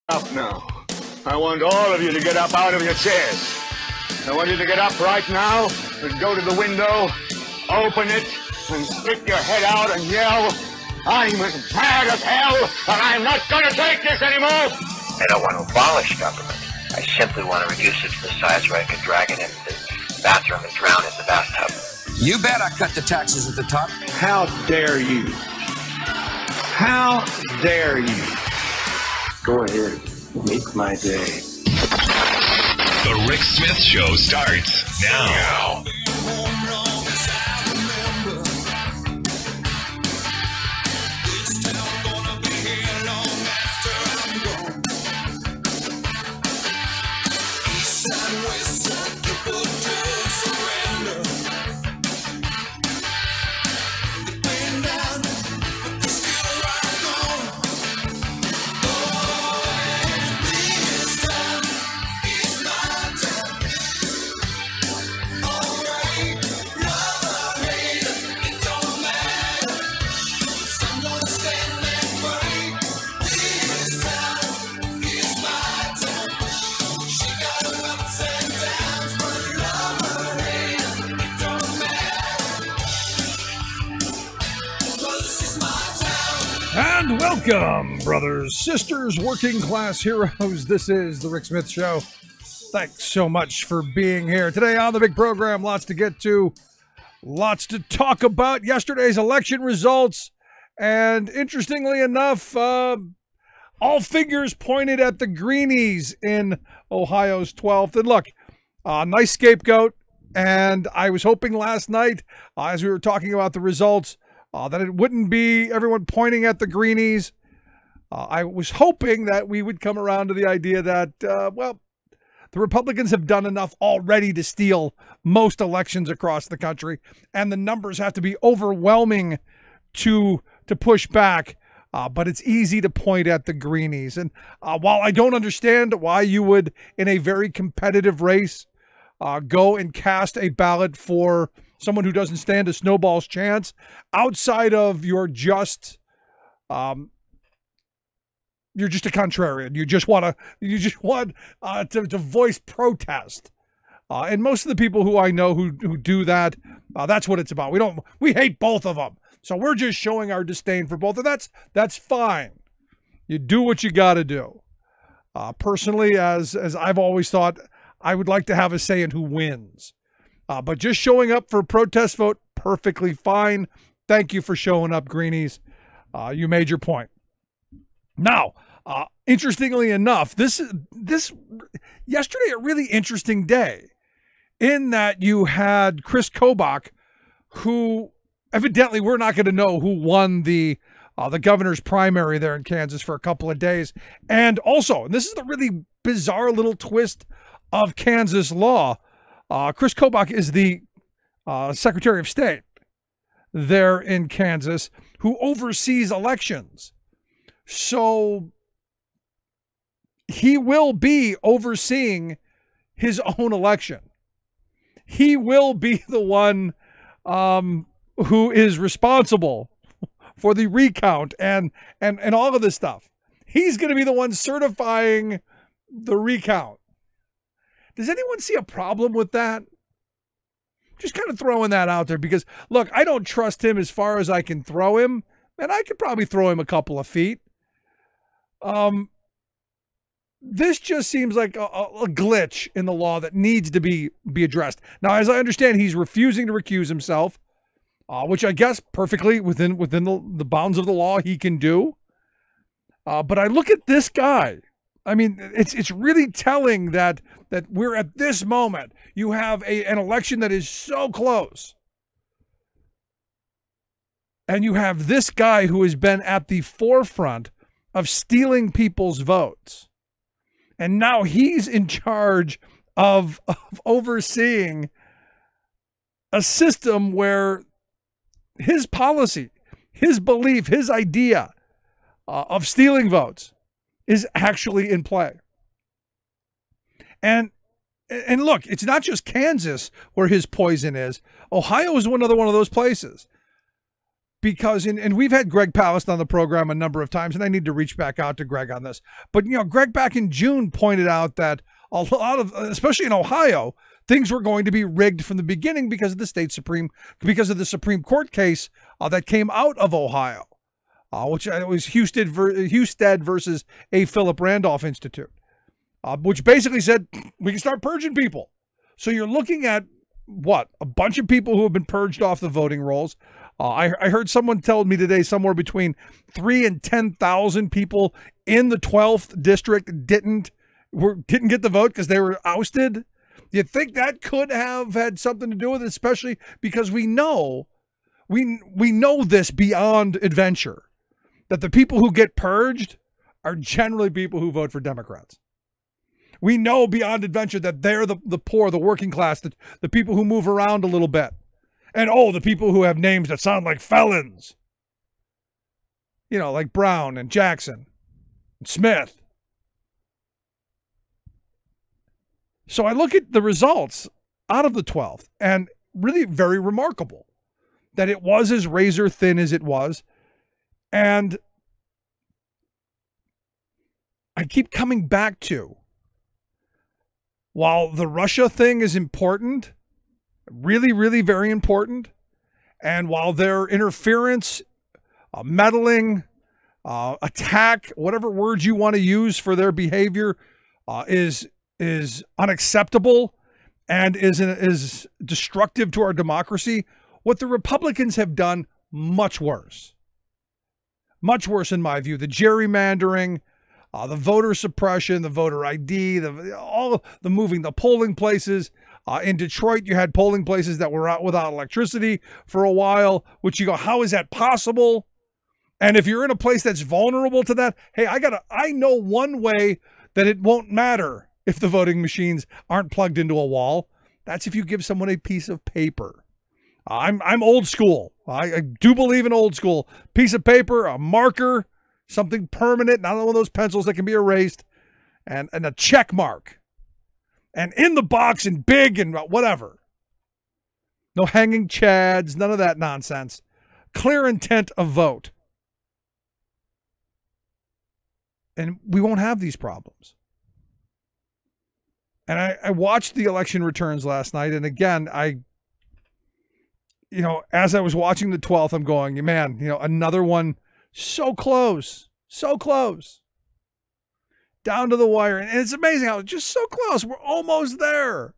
Up now. I want all of you to get up out of your chairs. I want you to get up right now and go to the window, open it, and stick your head out and yell, I'm as mad as hell, and I'm not going to take this anymore! I don't want to abolish government. I simply want to reduce it to the size where I can drag it into the bathroom and drown in the bathtub. You bet I cut the taxes at the top. How dare you? How dare you? Go ahead, make my day. The Rick Smith Show starts now. And welcome, brothers, sisters, working class heroes. This is the Rick Smith Show. Thanks so much for being here. Today on the big program, lots to get to, lots to talk about. Yesterday's election results, and interestingly enough, all figures pointed at the Greenies in Ohio's 12th. And look, nice scapegoat, and I was hoping last night, as we were talking about the results, that it wouldn't be everyone pointing at the Greenies. I was hoping that we would come around to the idea that, well, the Republicans have done enough already to steal most elections across the country, and the numbers have to be overwhelming to push back. But it's easy to point at the Greenies. And while I don't understand why you would, in a very competitive race, go and cast a ballot for someone who doesn't stand a snowball's chance, outside of you're just a contrarian. You just want to voice protest. And most of the people who I know who do that, that's what it's about. We hate both of them. So we're just showing our disdain for both. And that's fine. You do what you got to do. Personally, as I've always thought, I would like to have a say in who wins. But just showing up for a protest vote, perfectly fine. Thank you for showing up, Greenies. You made your point. Now, interestingly enough, this yesterday a really interesting day, in that you had Chris Kobach, who evidently we're not going to know who won the governor's primary there in Kansas for a couple of days, and also, and this is the really bizarre little twist of Kansas law. Chris Kobach is the Secretary of State there in Kansas who oversees elections. So he will be overseeing his own election. He will be the one who is responsible for the recount and all of this stuff. He's going to be the one certifying the recount. Does anyone see a problem with that? Just kind of throwing that out there because, look, I don't trust him as far as I can throw him, and I could probably throw him a couple of feet. This just seems like a glitch in the law that needs to be addressed. Now, as I understand, he's refusing to recuse himself, which I guess perfectly within the bounds of the law he can do. But I look at this guy. I mean, it's really telling that we're at this moment. You have an election that is so close. And you have this guy who has been at the forefront of stealing people's votes. And now he's in charge of overseeing a system where his policy, his belief, his idea of stealing votes is actually in play. And look, it's not just Kansas where his poison is. Ohio is another one of those places. because, and we've had Greg Palast on the program a number of times, and I need to reach back out to Greg on this. But, Greg back in June pointed out that a lot of, especially in Ohio, things were going to be rigged from the beginning because of the Supreme Court case that came out of Ohio, which was Husted versus A. Philip Randolph Institute, which basically said we can start purging people. So you're looking at a bunch of people who have been purged off the voting rolls. I heard someone tell me today somewhere between 3,000 and 10,000 people in the 12th district didn't get the vote because they were ousted. You think that could have had something to do with it, especially because we know this beyond adventure, that the people who get purged are generally people who vote for Democrats. We know beyond adventure that they're the poor, the working class, the people who move around a little bit. And the people who have names that sound like felons. Like Brown and Jackson and Smith. So I look at the results out of the 12th, and really very remarkable that it was as razor thin as it was. And I keep coming back to, while the Russia thing is important, really, really very important, and while their interference, meddling, attack, whatever words you want to use for their behavior, is unacceptable and is destructive to our democracy, what the Republicans have done, much worse in my view. The gerrymandering, the voter suppression, the voter ID, all the moving the polling places. In Detroit, you had polling places that were out without electricity for a while, which you go, how is that possible? And if you're in a place that's vulnerable to that, hey, I know one way that it won't matter if the voting machines aren't plugged into a wall. That's if you give someone a piece of paper. I'm old school. I do believe in old school. Piece of paper, a marker, something permanent, not one of those pencils that can be erased, and a check mark. And in the box and big and whatever. No hanging chads, none of that nonsense. Clear intent of vote. And we won't have these problems. And I watched the election returns last night, and again, as I was watching the 12th, I'm going, man, another one so close. Down to the wire. And it's amazing how it's just so close. We're almost there.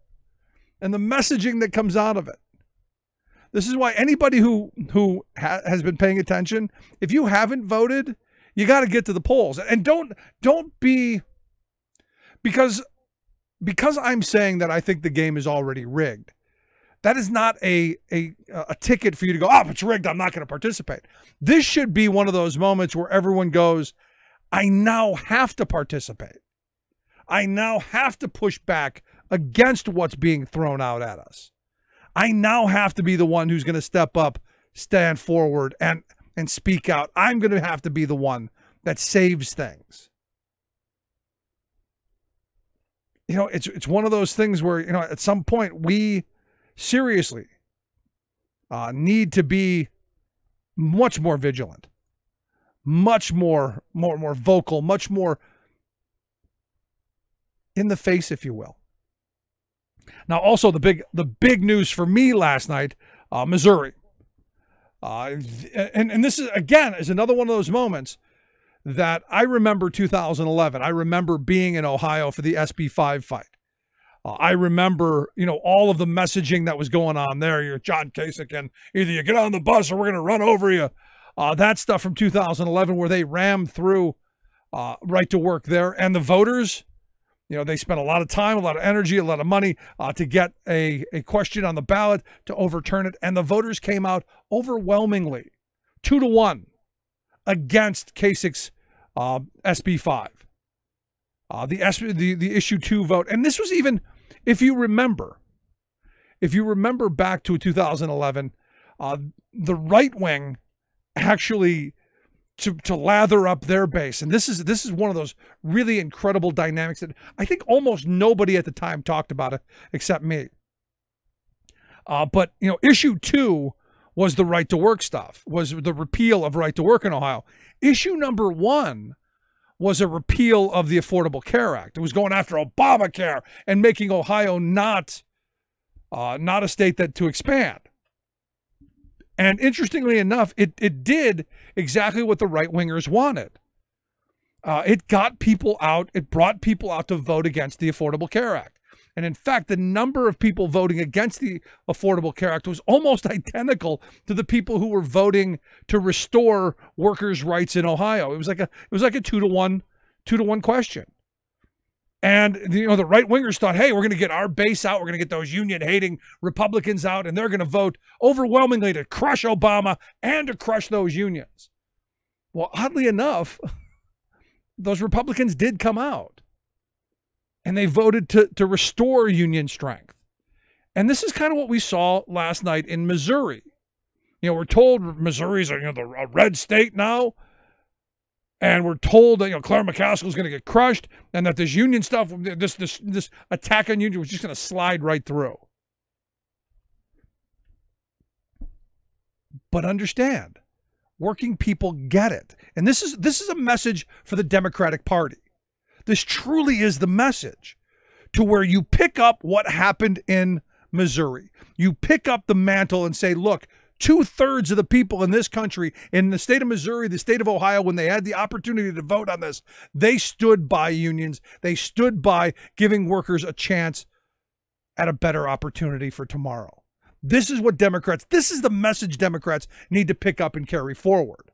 And the messaging that comes out of it. This is why anybody who has been paying attention, if you haven't voted, you got to get to the polls. And don't be, because I'm saying that I think the game is already rigged. That is not a ticket for you to go, it's rigged, I'm not going to participate. This should be one of those moments where everyone goes, I now have to participate. I now have to push back against what's being thrown out at us. I now have to be the one who's going to step up, stand forward, and speak out. I'm going to have to be the one that saves things. It's one of those things where, at some point we seriously need to be much more vigilant, much more vocal, much more in the face, if you will. Now, also the big news for me last night, Missouri, and this is another one of those moments that I remember 2011. I remember being in Ohio for the SB5 fight. I remember, all of the messaging that was going on there. You're John Kasich, and either you get on the bus or we're going to run over you. That stuff from 2011 where they rammed through right to work there. And the voters, they spent a lot of time, a lot of energy, a lot of money to get a question on the ballot to overturn it. And the voters came out overwhelmingly, 2-1 against Kasich's SB5. The issue 2 vote. And this was even, if you remember back to 2011, the right wing actually to lather up their base. And this is one of those really incredible dynamics that I think almost nobody at the time talked about it except me. But issue 2 was the right to work stuff, was the repeal of right to work in Ohio. Issue number one was a repeal of the Affordable Care Act. It was going after Obamacare and making Ohio not a state that to expand. And interestingly enough, it did exactly what the right-wingers wanted. It got people out. It brought people out to vote against the Affordable Care Act. And in fact, the number of people voting against the Affordable Care Act was almost identical to the people who were voting to restore workers' rights in Ohio. It was like a 2-to-1 question. And the right-wingers thought, hey, we're going to get our base out. We're going to get those union-hating Republicans out, and they're going to vote overwhelmingly to crush Obama and to crush those unions. Well, oddly enough, those Republicans did come out. And they voted to restore union strength. And this is kind of what we saw last night in Missouri. We're told Missouri's a red state now. And we're told that Claire McCaskill's going to get crushed and that this union stuff, this attack on union was just going to slide right through. But understand, working people get it. And this is a message for the Democratic Party. This truly is the message to where you pick up what happened in Missouri. You pick up the mantle and say, look, 2/3 of the people in this country, in the state of Missouri, the state of Ohio, when they had the opportunity to vote on this, they stood by unions. They stood by giving workers a chance at a better opportunity for tomorrow. This is the message Democrats need to pick up and carry forward.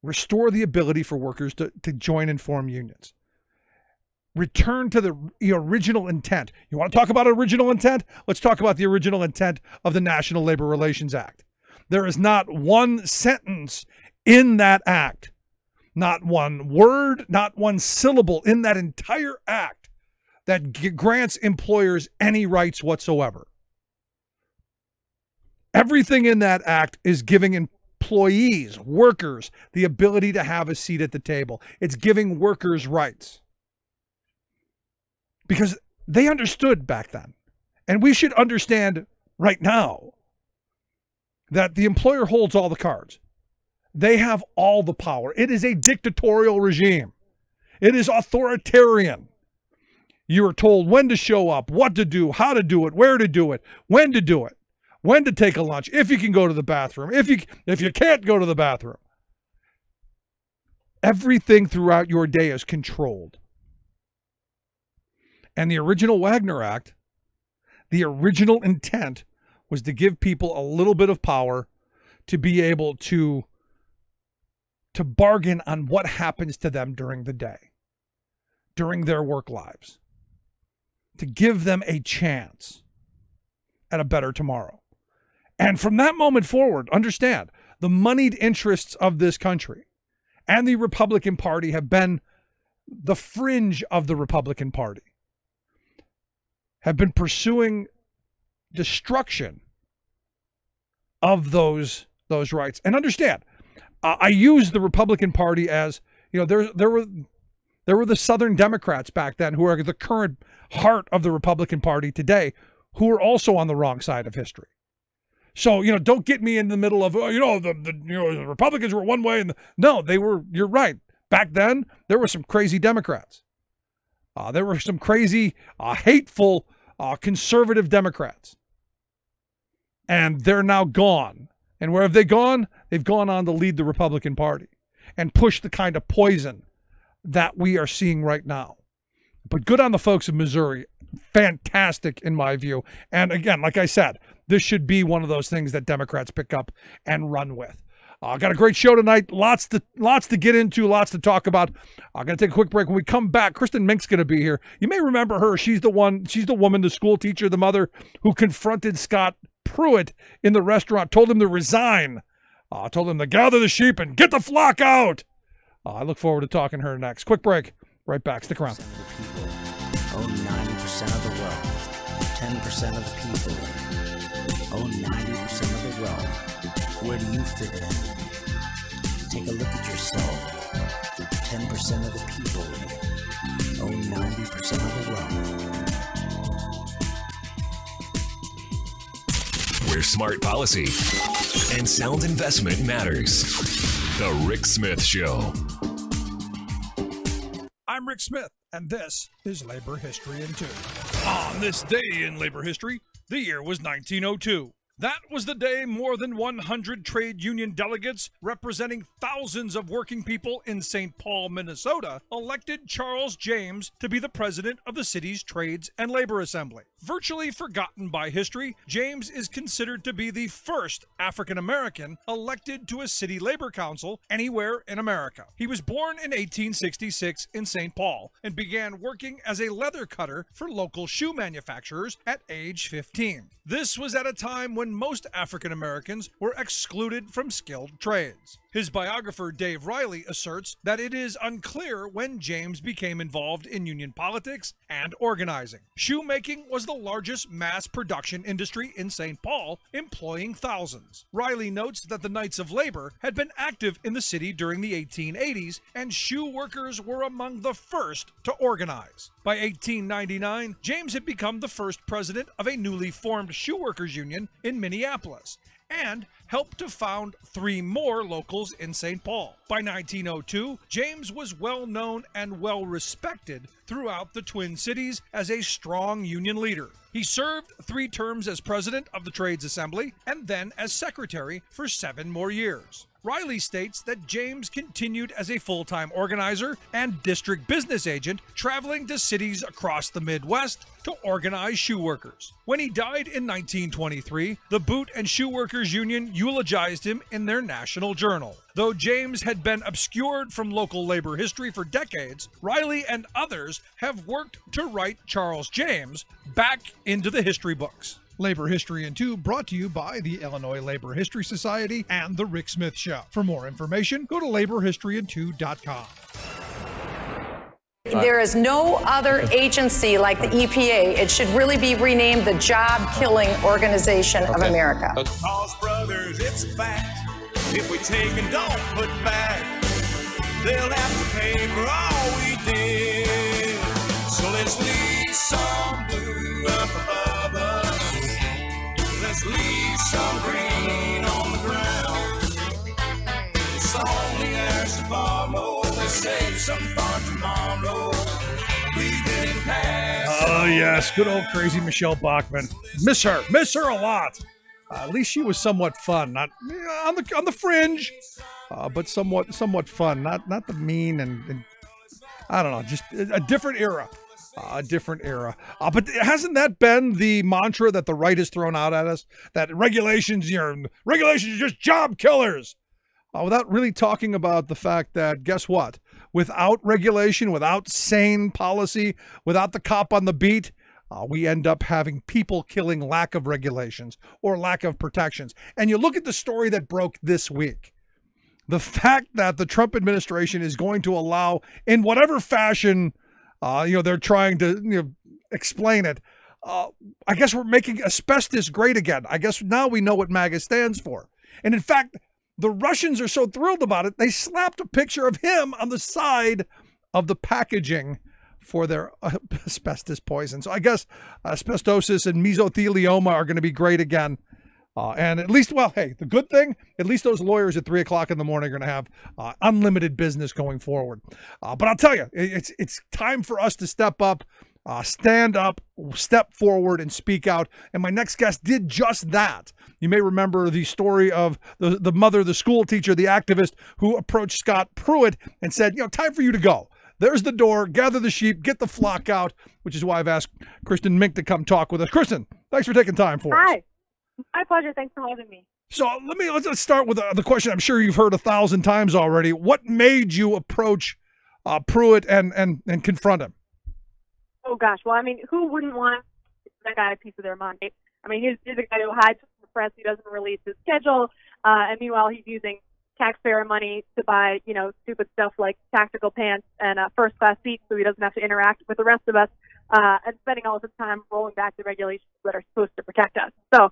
Restore the ability for workers to join and form unions. Return to the original intent. You want to talk about original intent? Let's talk about the original intent of the National Labor Relations Act. There is not one sentence in that act, not one word, not one syllable in that entire act that grants employers any rights whatsoever. Everything in that act is giving employees, workers, the ability to have a seat at the table. It's giving workers rights. Because they understood back then, and we should understand right now, that the employer holds all the cards. They have all the power. It is a dictatorial regime. It is authoritarian. You are told when to show up, what to do, how to do it, where to do it, when to do it, when to take a lunch, if you can go to the bathroom, if you can't go to the bathroom. Everything throughout your day is controlled. And the original Wagner Act, the original intent was to give people a little bit of power to be able to bargain on what happens to them during the day, during their work lives, to give them a chance at a better tomorrow. And from that moment forward, understand, the moneyed interests of this country and the Republican Party have been the fringe of the Republican Party, have been pursuing destruction of those rights. And understand, I use the Republican Party as, there were the Southern Democrats back then who are the current heart of the Republican Party today, who are also on the wrong side of history. So, don't get me in the middle of, the Republicans were one way. No, you're right. Back then, there were some crazy Democrats. There were some crazy, hateful, conservative Democrats. And they're now gone. And where have they gone? They've gone on to lead the Republican Party and push the kind of poison that we are seeing right now. But good on the folks of Missouri. Fantastic in my view. And again, like I said, this should be one of those things that Democrats pick up and run with. Got a great show tonight. Lots to get into, lots to talk about. I'm going to take a quick break. When we come back, Kristin Mink's going to be here. You may remember her. She's the woman, the school teacher, the mother who confronted Scott Pruitt in the restaurant, told him to resign, told him to gather the sheep and get the flock out. I look forward to talking to her next. Quick break. Right back. Stick around. 90% of the wealth. 10% of the people own 90% of the wealth. Where do you fit in? Take a look at yourself. 10% of the people own 90% of the wealth. clear, smart policy, and sound investment matters. The Rick Smith Show. I'm Rick Smith, and this is Labor History in 2. On this day in labor history, the year was 1902. That was the day more than 100 trade union delegates representing thousands of working people in St. Paul, Minnesota, elected Charles James to be the president of the city's Trades and Labor Assembly. Virtually forgotten by history, James is considered to be the first African-American elected to a city labor council anywhere in America. He was born in 1866 in St. Paul and began working as a leather cutter for local shoe manufacturers at age 15. This was at a time when most African Americans were excluded from skilled trades. His biographer Dave Riley asserts that it is unclear when James became involved in union politics and organizing. Shoemaking was the largest mass production industry in St. Paul, employing thousands. Riley notes that the Knights of Labor had been active in the city during the 1880s, and shoe workers were among the first to organize. By 1899, James had become the first president of a newly formed shoe workers union in Minneapolis, and helped to found 3 more locals in St. Paul. By 1902, James was well known and well respected throughout the Twin Cities as a strong union leader. He served 3 terms as president of the Trades Assembly and then as secretary for 7 more years. Riley states that James continued as a full-time organizer and district business agent, traveling to cities across the Midwest to organize shoe workers. When he died in 1923, the Boot and Shoe Workers Union eulogized him in their national journal. Though James had been obscured from local labor history for decades, Riley and others have worked to write Charles James back into the history books. Labor History in 2 brought to you by the Illinois Labor History Society and The Rick Smith Show. For more information, go to laborhistoryin2.com. There is no other agency like the EPA. It should really be renamed the Job-Killing Organization of America. Cause, brothers, it's a fact. If we take and don't put back, they'll have to pay for all we did. So let's leave some blue up above us. Let's leave some green on the ground. It's only as tomorrow. Let's save some for tomorrow. We didn't pass. Oh, yes. Good old crazy Michelle Bachmann. Miss her a lot. At least she was somewhat fun. Not on the fringe, but somewhat fun. Not the mean and I don't know, just a different era. But hasn't that been the mantra that the right has thrown out at us? That regulations are just job killers. Without really talking about the fact that, guess what? Without regulation, without sane policy, without the cop on the beat, we end up having people killing lack of regulations or lack of protections. And you look at the story that broke this week. The fact that the Trump administration is going to allow, in whatever fashion, they're trying to explain it. I guess we're making asbestos great again. I guess now we know what MAGA stands for. And in fact, the Russians are so thrilled about it, they slapped a picture of him on the side of the packaging for their asbestos poison. So I guess asbestosis and mesothelioma are going to be great again. And at least, well, hey, the good thing, at least those lawyers at 3 o'clock in the morning are going to have unlimited business going forward. But I'll tell you, it's time for us to step up, stand up, step forward, and speak out. And my next guest did just that. You may remember the story of the mother, the school teacher, the activist who approached Scott Pruitt and said, time for you to go. There's the door, gather the sheep, get the flock out, which is why I've asked Kristin Mink to come talk with us. Kristin, thanks for taking time for us. Hi. My pleasure. Thanks for having me. So let's start with the question I'm sure you've heard 1,000 times already. What made you approach Pruitt and confront him? Oh, gosh. Well, I mean, who wouldn't want that guy a piece of their money? I mean, he's a guy who hides from the press. He doesn't release his schedule. And meanwhile, he's using taxpayer money to buy, stupid stuff like tactical pants and first-class seats so he doesn't have to interact with the rest of us, and spending all of his time rolling back the regulations that are supposed to protect us. So,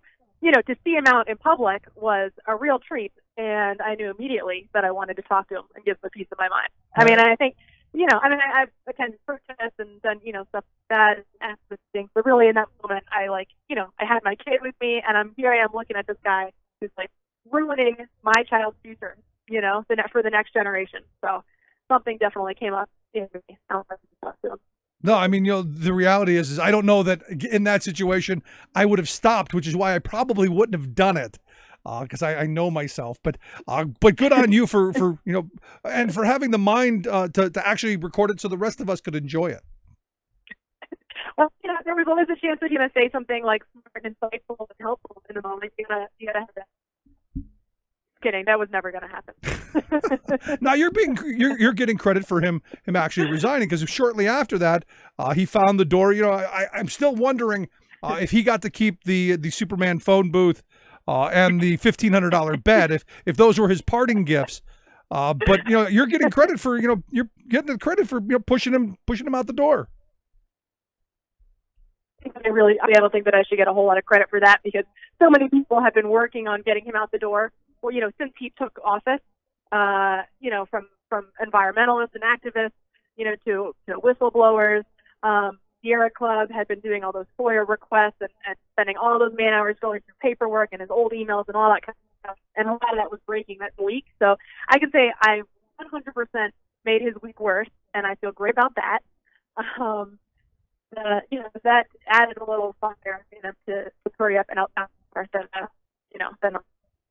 to see him out in public was a real treat, and I knew immediately that I wanted to talk to him and give him a piece of my mind. I mean, I think you know, I mean, I've attended protests and done, you know, stuff like that and things, but really in that moment, I like, you know, I had my kid with me, and I am looking at this guy who's like ruining my child's future, you know, for the next generation. So something definitely came up in me. I don't know if you talked to him. No, I mean, you know, the reality is I don't know that in that situation I would have stopped, which is why I probably wouldn't have done it, because I know myself. But good on you for you know, and for having the mind to actually record it so the rest of us could enjoy it. Well, you know, there was always a chance that you're gonna say something like smart and insightful and helpful in the moment. You gotta have that. Kidding, that was never going to happen. Now you're getting credit for him actually resigning, because shortly after that he found the door. You know, I'm still wondering if he got to keep the Superman phone booth and the $1,500 bed, if those were his parting gifts. But you know, you're getting credit for, you know, you're getting the credit for, you know, pushing him out the door. I don't think that I should get a whole lot of credit for that, because so many people have been working on getting him out the door. Well, you know, since he took office, you know, from environmentalists and activists, you know, to whistleblowers. Sierra Club had been doing all those FOIA requests and spending all those man hours going through paperwork and his old emails and all that kind of stuff. And a lot of that was breaking that week. So I can say I 100% made his week worse, and I feel great about that. You know, that added a little fire in him to hurry up and out you know, then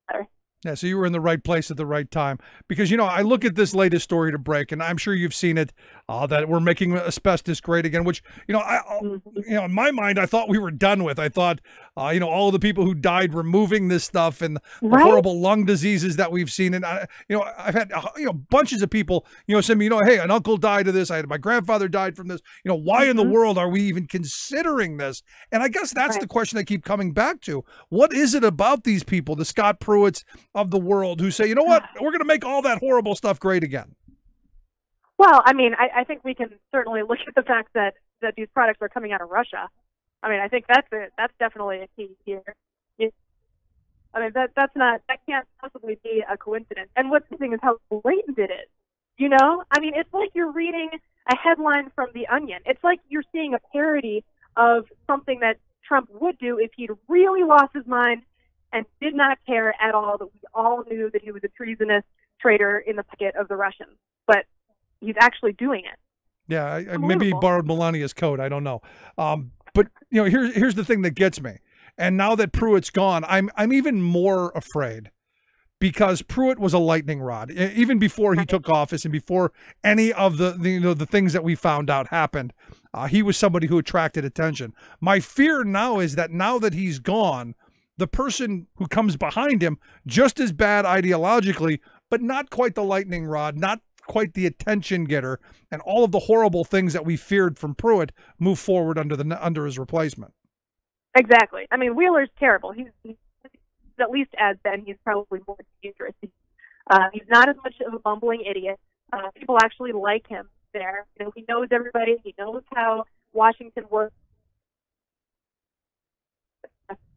better. Yeah, so you were in the right place at the right time. Because, you know, I look at this latest story to break, and I'm sure you've seen it, that we're making asbestos great again, which, you know, you know, in my mind, I thought we were done with. I thought, you know, all of the people who died removing this stuff and the horrible lung diseases that we've seen. And, you know, I've had, you know, bunches of people, you know, send me, you know, hey, an uncle died of this. My grandfather died from this. You know, why in the world are we even considering this? And I guess that's the question I keep coming back to. What is it about these people, the Scott Pruitts of the world, who say, you know what, we're going to make all that horrible stuff great again? Well, I mean, I think we can certainly look at the fact that these products are coming out of Russia. I mean, I think that's definitely a key here. I mean, that can't possibly be a coincidence. And what's the thing is how blatant it is. You know, I mean, it's like you're reading a headline from The Onion. It's like you're seeing a parody of something that Trump would do if he'd really lost his mind and did not care at all that we all knew that he was a treasonous traitor in the pocket of the Russians. But he's actually doing it. Yeah, maybe he borrowed Melania's coat. I don't know. But, you know, here's the thing that gets me. And now that Pruitt's gone, I'm even more afraid, because Pruitt was a lightning rod. Even before he took office and before any of the things that we found out happened, he was somebody who attracted attention. My fear now is that now that he's gone, the person who comes behind him, just as bad ideologically, but not quite the lightning rod, not quite the attention getter, and all of the horrible things that we feared from Pruitt move forward under his replacement. Exactly. I mean, Wheeler's terrible. He's at least as bad. He's probably more dangerous. He's not as much of a bumbling idiot. People actually like him there. You know, he knows everybody. He knows how Washington works.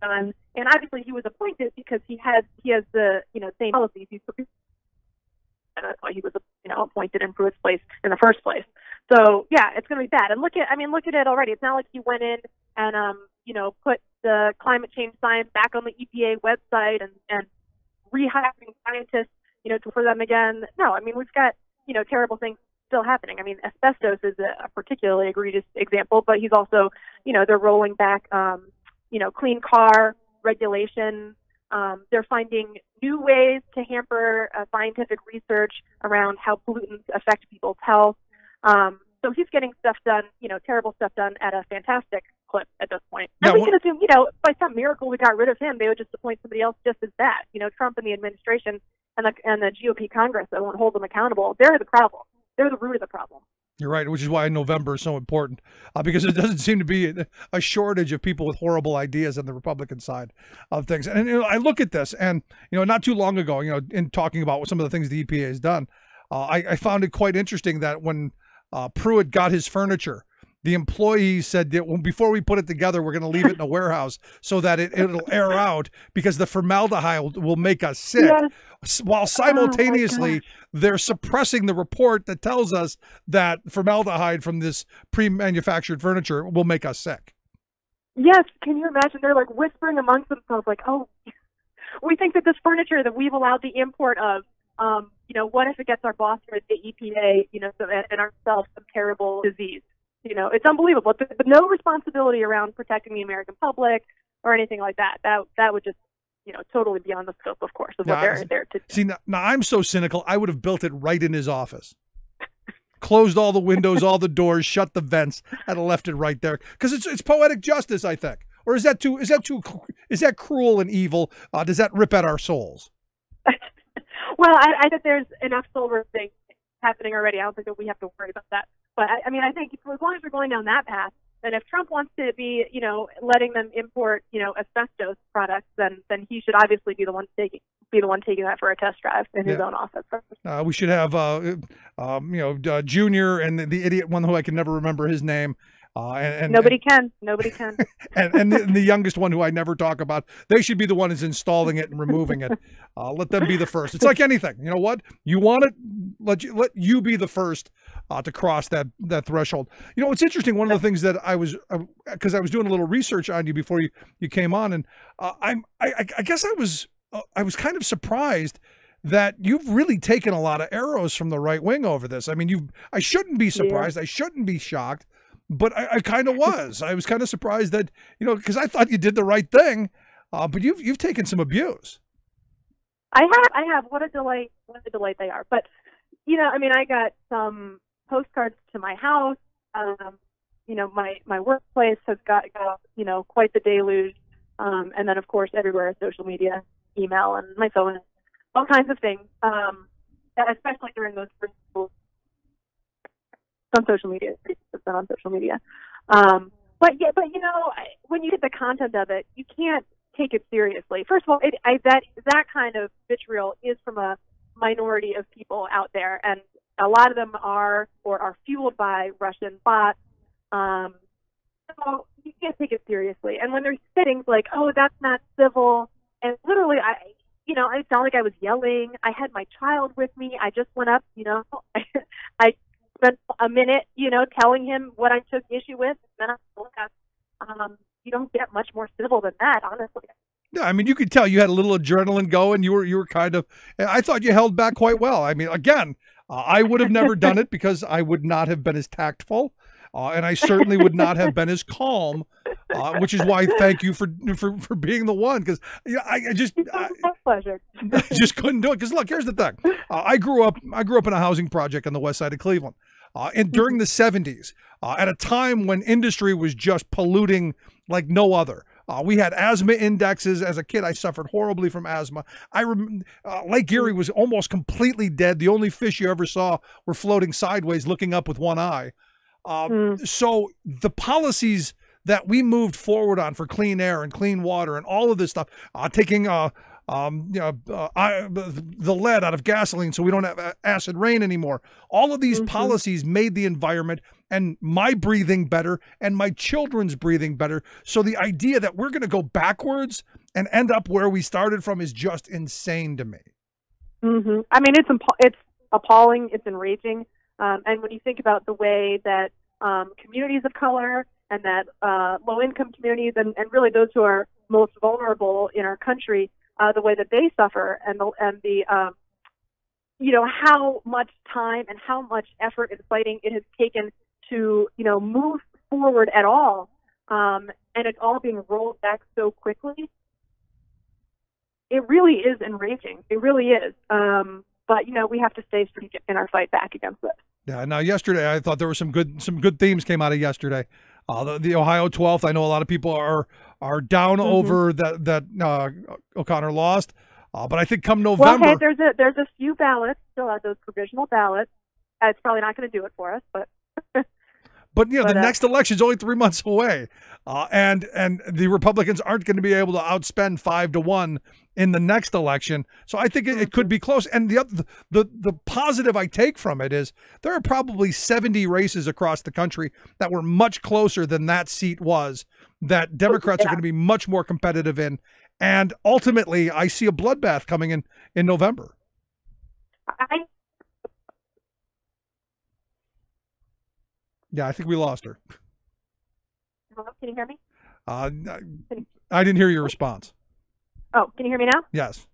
And obviously he was appointed because he has the, you know, same policies. And that's why he was, you know, appointed in Pruitt's place in the first place. So yeah, it's going to be bad. And look at it already. It's not like he went in and you know, put the climate change science back on the EPA website and rehiring scientists, you know, for them again. No, I mean, we've got, you know, terrible things still happening. I mean, asbestos is a particularly egregious example, but he's also, you know, they're rolling back, you know, clean car regulation. They're finding new ways to hamper scientific research around how pollutants affect people's health. So he's getting stuff done, you know, terrible stuff done at a fantastic clip at this point. And we can assume, you know, by some miracle we got rid of him, they would just appoint somebody else just as bad. You know, Trump and the administration and the GOP Congress that won't hold them accountable, they're the problem. They're the root of the problem. You're right, which is why November is so important, because it doesn't seem to be a shortage of people with horrible ideas on the Republican side of things. And you know, I look at this, and you know, not too long ago, you know, in talking about some of the things the EPA has done, I found it quite interesting that when Pruitt got his furniture, the employees said that before we put it together, we're going to leave it in a warehouse so that it'll air out because the formaldehyde will make us sick. Yes. While simultaneously, they're suppressing the report that tells us that formaldehyde from this pre-manufactured furniture will make us sick. Yes, can you imagine? They're like whispering amongst themselves, like, "Oh, we think that this furniture that we've allowed the import of, what if it gets our boss here at the EPA, and ourselves some terrible disease? It's unbelievable. But no responsibility around protecting the American public or anything like that. That would just, totally beyond the scope, of course, of what they're there to do. See, now I'm so cynical. I would have built it right in his office. Closed all the windows, all the doors, shut the vents. I'd have left it right there because it's poetic justice, I think. Or is that cruel and evil? Does that rip at our souls? Well, I think there's enough solar things happening already. I don't think that we have to worry about that. But I think as long as we're going down that path, then if Trump wants to be, letting them import, asbestos products, then he should obviously be the one taking that for a test drive in his own office. We should have, Junior and the idiot one who I can never remember his name. Nobody can. and the youngest one who I never talk about. They should be the one who's installing it and removing it. Let them be the first. It's like anything. You know what? You want it? Let you be the first to cross that threshold. It's interesting. One of the things that because I was doing a little research on you before you came on, and I guess I was kind of surprised that you've really taken a lot of arrows from the right wing over this. I mean, I shouldn't be surprised. Yeah. I shouldn't be shocked. But I kind of was. I was kind of surprised that, because I thought you did the right thing, but you've taken some abuse. I have. What a delight they are. But, I got some postcards to my house. My workplace has got quite the deluge. And then, of course, everywhere, social media, email, and my phone, all kinds of things, especially during those first schools. On social media, but when you get the content of it, you can't take it seriously. First of all, that kind of vitriol is from a minority of people out there, and a lot of them are fueled by Russian bots. So you can't take it seriously. And when there's things like, "Oh, that's not civil," and literally, I sound like I was yelling. I had my child with me. I just went up, I spent a minute, telling him what I took issue with. And then I left. You don't get much more civil than that, honestly. Yeah, I mean, you could tell you had a little adrenaline going. You were kind of. I thought you held back quite well. I mean, again, I would have never done it because I would not have been as tactful, and I certainly would not have been as calm. Which is why thank you for being the one, because I just pleasure. I just couldn't do it. Because look, here's the thing. I grew up in a housing project on the west side of Cleveland, and during the 70s, at a time when industry was just polluting like no other. We had asthma indexes. As a kid, I suffered horribly from asthma. I remember Lake Erie was almost completely dead. The only fish you ever saw were floating sideways, looking up with one eye. So the policies that we moved forward on for clean air and clean water and all of this stuff, taking the lead out of gasoline so we don't have acid rain anymore. All of these policies made the environment and my breathing better and my children's breathing better. So the idea that we're going to go backwards and end up where we started from is just insane to me. I mean, it's appalling. It's enraging. And when you think about the way that communities of color and that low-income communities and really those who are most vulnerable in our country, the way that they suffer and the how much time and how much effort and fighting it has taken to, move forward at all, and it's all being rolled back so quickly. It really is enraging. It really is. But, we have to stay strategic in our fight back against this. Yeah. Now, yesterday, I thought there were some good themes came out of yesterday. The Ohio 12th. I know a lot of people are down over that O'Connor lost, but I think come November, well, hey, there's a few ballots still out, those provisional ballots. It's probably not going to do it for us, but the next election's only 3 months away. and the Republicans aren't going to be able to outspend 5-1 in the next election. So I think it could be close. And the positive I take from it is there are probably 70 races across the country that were much closer than that seat was, that Democrats are going to be much more competitive in. And ultimately, I see a bloodbath coming in November. Yeah, I think we lost her. Hello, can you hear me? I didn't hear your response. Oh, can you hear me now? Yes.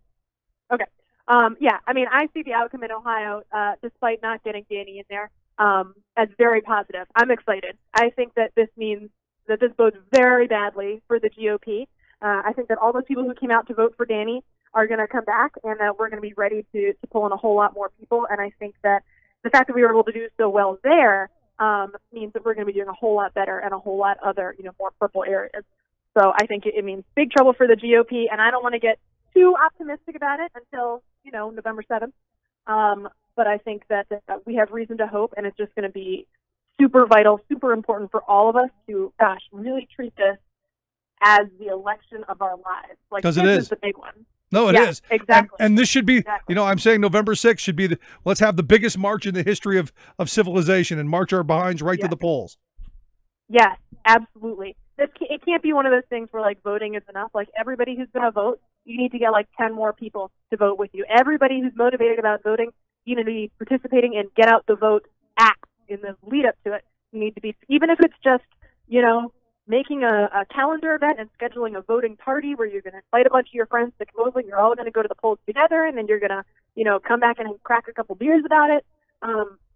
Okay. Yeah, I mean, I see the outcome in Ohio, despite not getting Delaney in there, as very positive. I'm excited. I think that this means that this bodes very badly for the GOP. I think that all those people who came out to vote for Delaney are going to come back, and that we're going to be ready to pull in a whole lot more people. And I think that the fact that we were able to do so well there means that we're going to be doing a whole lot better in a whole lot other, more purple areas. So I think it means big trouble for the GOP, and I don't want to get too optimistic about it until, November 7th. But I think that we have reason to hope, and it's just going to be super vital, super important for all of us to, really treat this as the election of our lives. Because it is the big one. No, it is. Exactly. And this should be, I'm saying November 6th should be let's have the biggest march in the history of civilization and march our behinds right to the polls. Yes, absolutely. It can't be one of those things where voting is enough. Everybody who's going to vote, you need to get 10 more people to vote with you. Everybody who's motivated about voting, you need to be participating in Get Out the Vote act in the lead up to it. You need to be, even if it's just, making a calendar event and scheduling a voting party where you're going to invite a bunch of your friends to come over. You're all going to go to the polls together, and then you're going to, come back and crack a couple beers about it.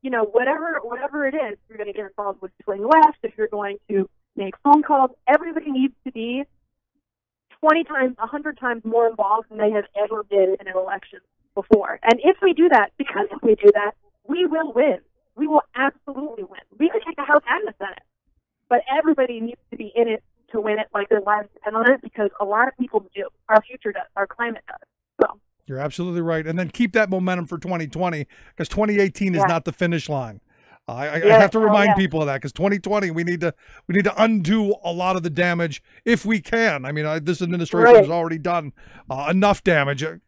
Whatever it is, you're going to get involved with Swing Left. If you're going to make phone calls, everybody needs to be 20 times, 100 times more involved than they have ever been in an election before. And if we do that, we will win. We will absolutely win. We could take the House and the Senate. But everybody needs to be in it to win it, their lives depend on it, because a lot of people do. Our future does. Our climate does. So you're absolutely right. And then keep that momentum for 2020, because 2018 is not the finish line. I have to remind people of that, because 2020 we need to undo a lot of the damage if we can. I mean, this administration has already done enough damage. I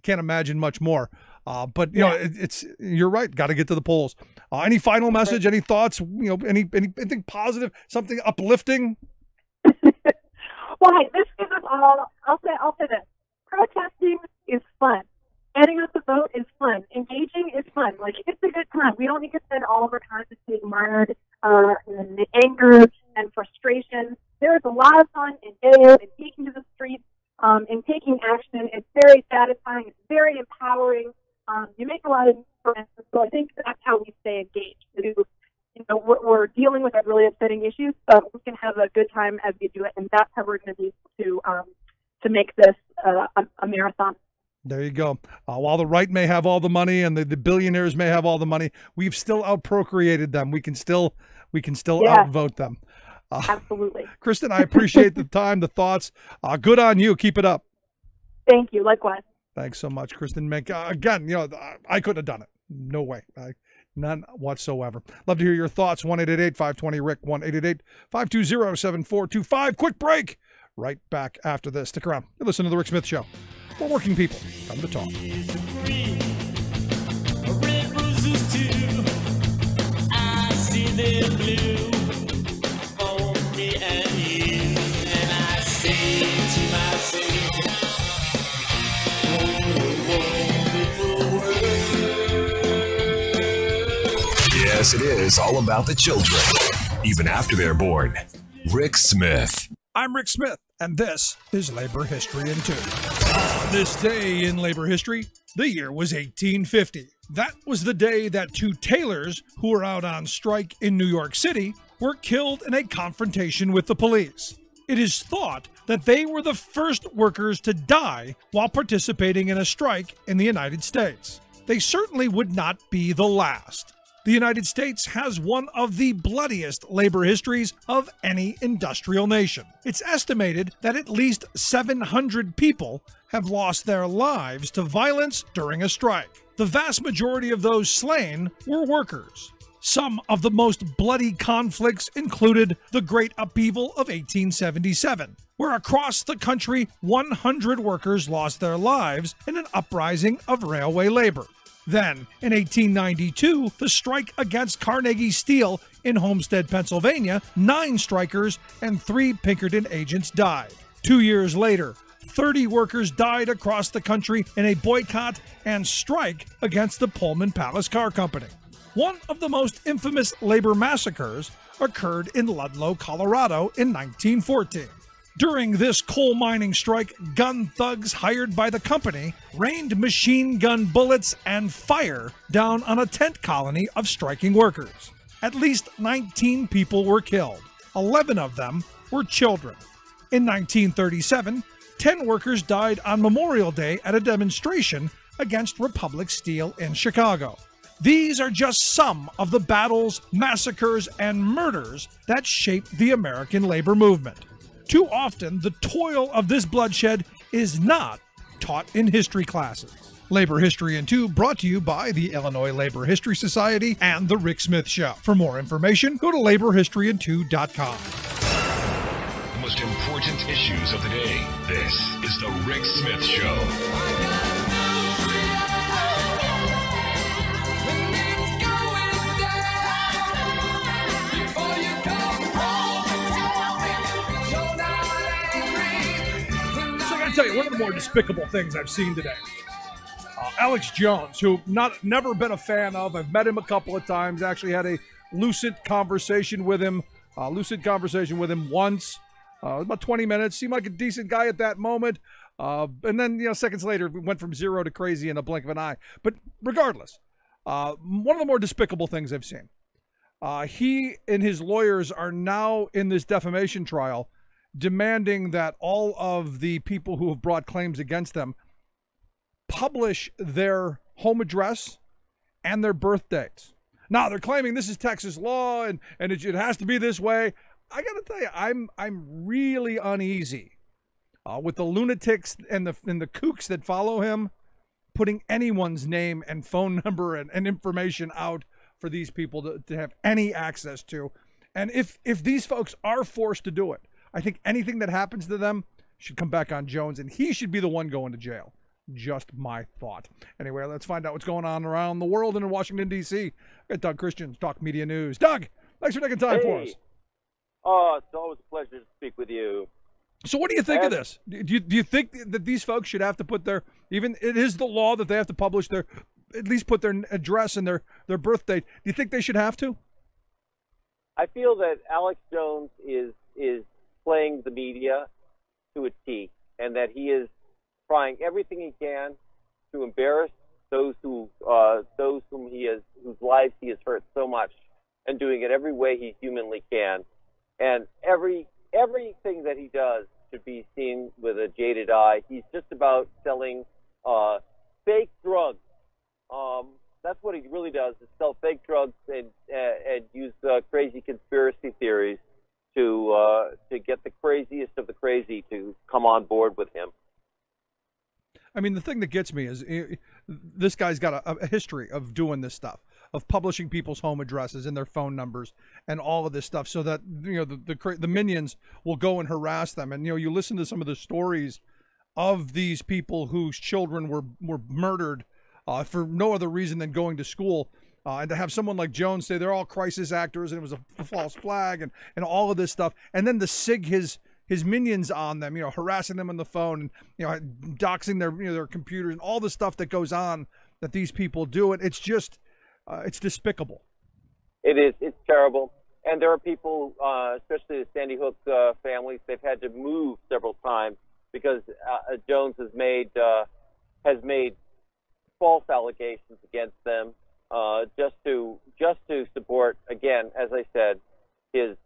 can't imagine much more. But you're right. Got to get to the polls. Any final message? Any thoughts? Anything positive? Something uplifting? Well, hey, this gives us all. I'll say this: protesting is fun. Getting us to vote is fun. Engaging is fun. It's a good time. We don't need to spend all of our time just being mired in anger and frustration. There is a lot of fun in getting out and taking to the streets and taking action. It's very satisfying. It's very empowering. You make a lot of friends, so I think that's how we stay engaged. We're dealing with really upsetting issues, but we can have a good time as we do it, and that's how we're going to be able to make this a marathon. There you go. While the right may have all the money and the billionaires may have all the money, we've still outprocreated them. We can still outvote them. Absolutely. Kristin, I appreciate the time, the thoughts. Good on you. Keep it up. Thank you. Likewise. Thanks so much, Kristin Mink. Again, I couldn't have done it. No way. None whatsoever. Love to hear your thoughts. 1-888-520-RICK, 1-888-520-7425. Quick break. Right back after this. Stick around. You listen to The Rick Smith Show. We're working people. Come to talk. I see the blue for me and you, and I say to myself, yes, it is all about the children, even after they're born. Rick Smith. I'm Rick Smith, and this is Labor History in 2. On this day in labor history, the year was 1850. That was the day that two tailors who were out on strike in New York City were killed in a confrontation with the police. It is thought that they were the first workers to die while participating in a strike in the United States. They certainly would not be the last. The United States has one of the bloodiest labor histories of any industrial nation. It's estimated that at least 700 people have lost their lives to violence during a strike. The vast majority of those slain were workers. Some of the most bloody conflicts included the Great Upheaval of 1877, where across the country 100 workers lost their lives in an uprising of railway labor. Then, in 1892, the strike against Carnegie Steel in Homestead, Pennsylvania, 9 strikers and 3 Pinkerton agents died. 2 years later, 30 workers died across the country in a boycott and strike against the Pullman Palace Car Company. One of the most infamous labor massacres occurred in Ludlow, Colorado in 1914. During this coal mining strike, gun thugs hired by the company rained machine gun bullets and fire down on a tent colony of striking workers. At least 19 people were killed. 11 of them were children. In 1937, 10 workers died on Memorial Day at a demonstration against Republic Steel in Chicago. These are just some of the battles, massacres, and murders that shaped the American labor movement. Too often, the toil of this bloodshed is not taught in history classes. Labor History in 2 brought to you by the Illinois Labor History Society and The Rick Smith Show. For more information, go to laborhistoryin2.com. The most important issues of the day. This is The Rick Smith Show. Tell you one of the more despicable things I've seen today. Alex Jones, who never been a fan of. I've met him a couple of times. Actually had a lucid conversation with him once. About 20 minutes. Seemed like a decent guy at that moment. And then, seconds later, we went from zero to crazy in a blink of an eye. But regardless, one of the more despicable things I've seen. He and his lawyers are now in this defamation trial, demanding that all of the people who have brought claims against them publish their home address and their birth dates. Now, they're claiming this is Texas law and it has to be this way. I got to tell you, I'm really uneasy with the lunatics and the kooks that follow him, putting anyone's name and phone number and information out for these people to have any access to. And if these folks are forced to do it, I think anything that happens to them should come back on Jones, and he should be the one going to jail. Just my thought. Anyway, let's find out what's going on around the world and in Washington, D.C. Got Doug Christian, Talk Media News. Doug, thanks for taking time for us. Oh, it's always a pleasure to speak with you. So what do you think of this? Do you think that these folks should have to put it is the law that they have to publish at least put their address and their birth date. Do you think they should have to? I feel that Alex Jones is playing the media to a T, and that he is trying everything he can to embarrass those whose lives he has hurt so much, and doing it every way he humanly can. And everything that he does should be seen with a jaded eye. He's just about selling fake drugs. That's what he really does, is sell fake drugs and use crazy conspiracy theories to get the craziest of the crazy to come on board with him. I mean, the thing that gets me is this guy's got a history of doing this stuff, of publishing people's home addresses and their phone numbers and all of this stuff, so that the minions will go and harass them. And you listen to some of the stories of these people whose children were murdered for no other reason than going to school. And to have someone like Jones say they're all crisis actors and it was a false flag and all of this stuff, and then to sig his minions on them, harassing them on the phone, and doxing their computers and all the stuff that goes on that these people do. And it's just, it's despicable. It is. It's terrible. And there are people, especially the Sandy Hook families, they've had to move several times because Jones has made false allegations against them, just to support, again, as I said, his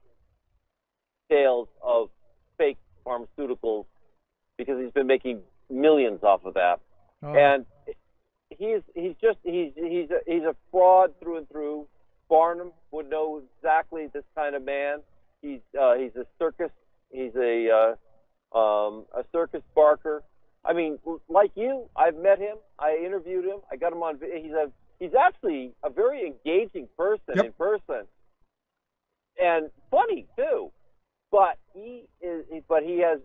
sales of fake pharmaceuticals, because he's been making millions off of that. Oh. And he's a fraud through and through. Barnum would know exactly this kind of man. He's a circus. He's a circus barker. I mean, like you, I've met him. I interviewed him. I got him on. he's actually a very engaging person in person, and funny too. But he has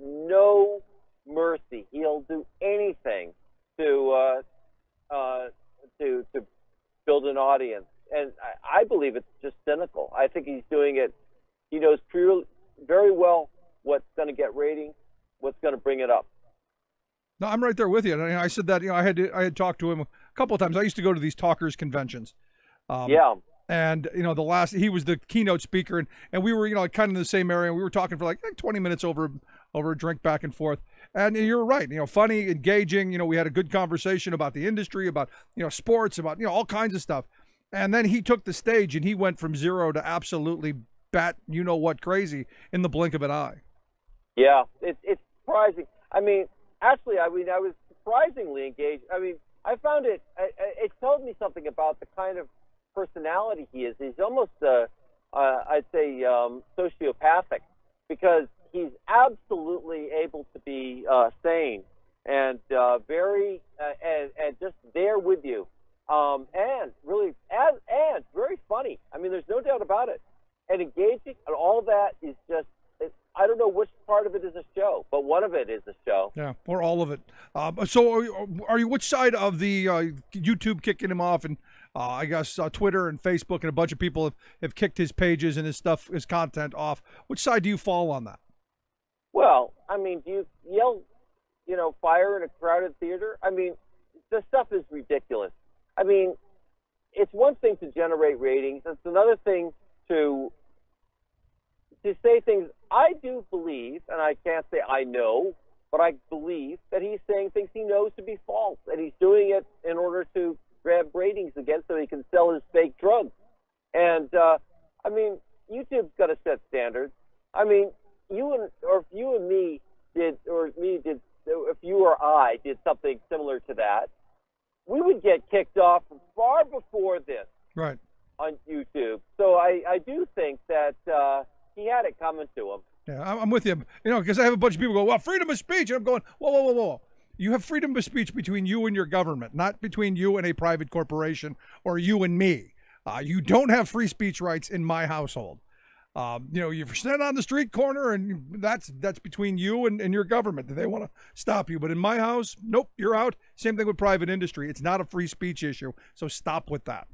no mercy. He'll do anything to build an audience, and I believe it's just cynical. I think he's doing it. He knows very well what's going to get ratings, what's going to bring it up. No, I'm right there with you. And I said that, I had talked to him a couple of times. I used to go to these talkers conventions. And, he was the keynote speaker, and we were, kind of in the same area. And we were talking for like 20 minutes over a drink back and forth. And you're right, funny, engaging. We had a good conversation about the industry, about, sports, about, all kinds of stuff. And then he took the stage and he went from zero to absolutely bat, what crazy in the blink of an eye. Yeah, it's surprising. I mean, actually, I was surprisingly engaged. I mean, I found it told me something about the kind of personality he is. He's almost, I'd say, sociopathic, because he's absolutely able to be sane and very and just there with you, and really and very funny. I mean, there's no doubt about it, and engaging, and all that is just. I don't know which part of it is a show, but one of it is a show. Yeah, or all of it. So are you which side of the YouTube kicking him off, and I guess Twitter and Facebook and a bunch of people have kicked his pages and his content off? Which side do you fall on that? Well, I mean, do you yell, fire in a crowded theater? I mean, the stuff is ridiculous. I mean, it's one thing to generate ratings. It's another thing to say things. I do believe, and I can't say I know, but I believe that he's saying things he knows to be false, and he's doing it in order to grab ratings again so he can sell his fake drugs. And, I mean, YouTube's got to set standards. I mean, if you or I did something similar to that, we would get kicked off far before this on YouTube. So I do think that he had it coming to him. Yeah, I'm with you. Because I have a bunch of people go, well, freedom of speech. And I'm going, whoa. You have freedom of speech between you and your government, not between you and a private corporation or you and me. You don't have free speech rights in my household. You stand on the street corner, and that's between you and your government. They want to stop you. But in my house, nope, you're out. Same thing with private industry. It's not a free speech issue. So stop with that.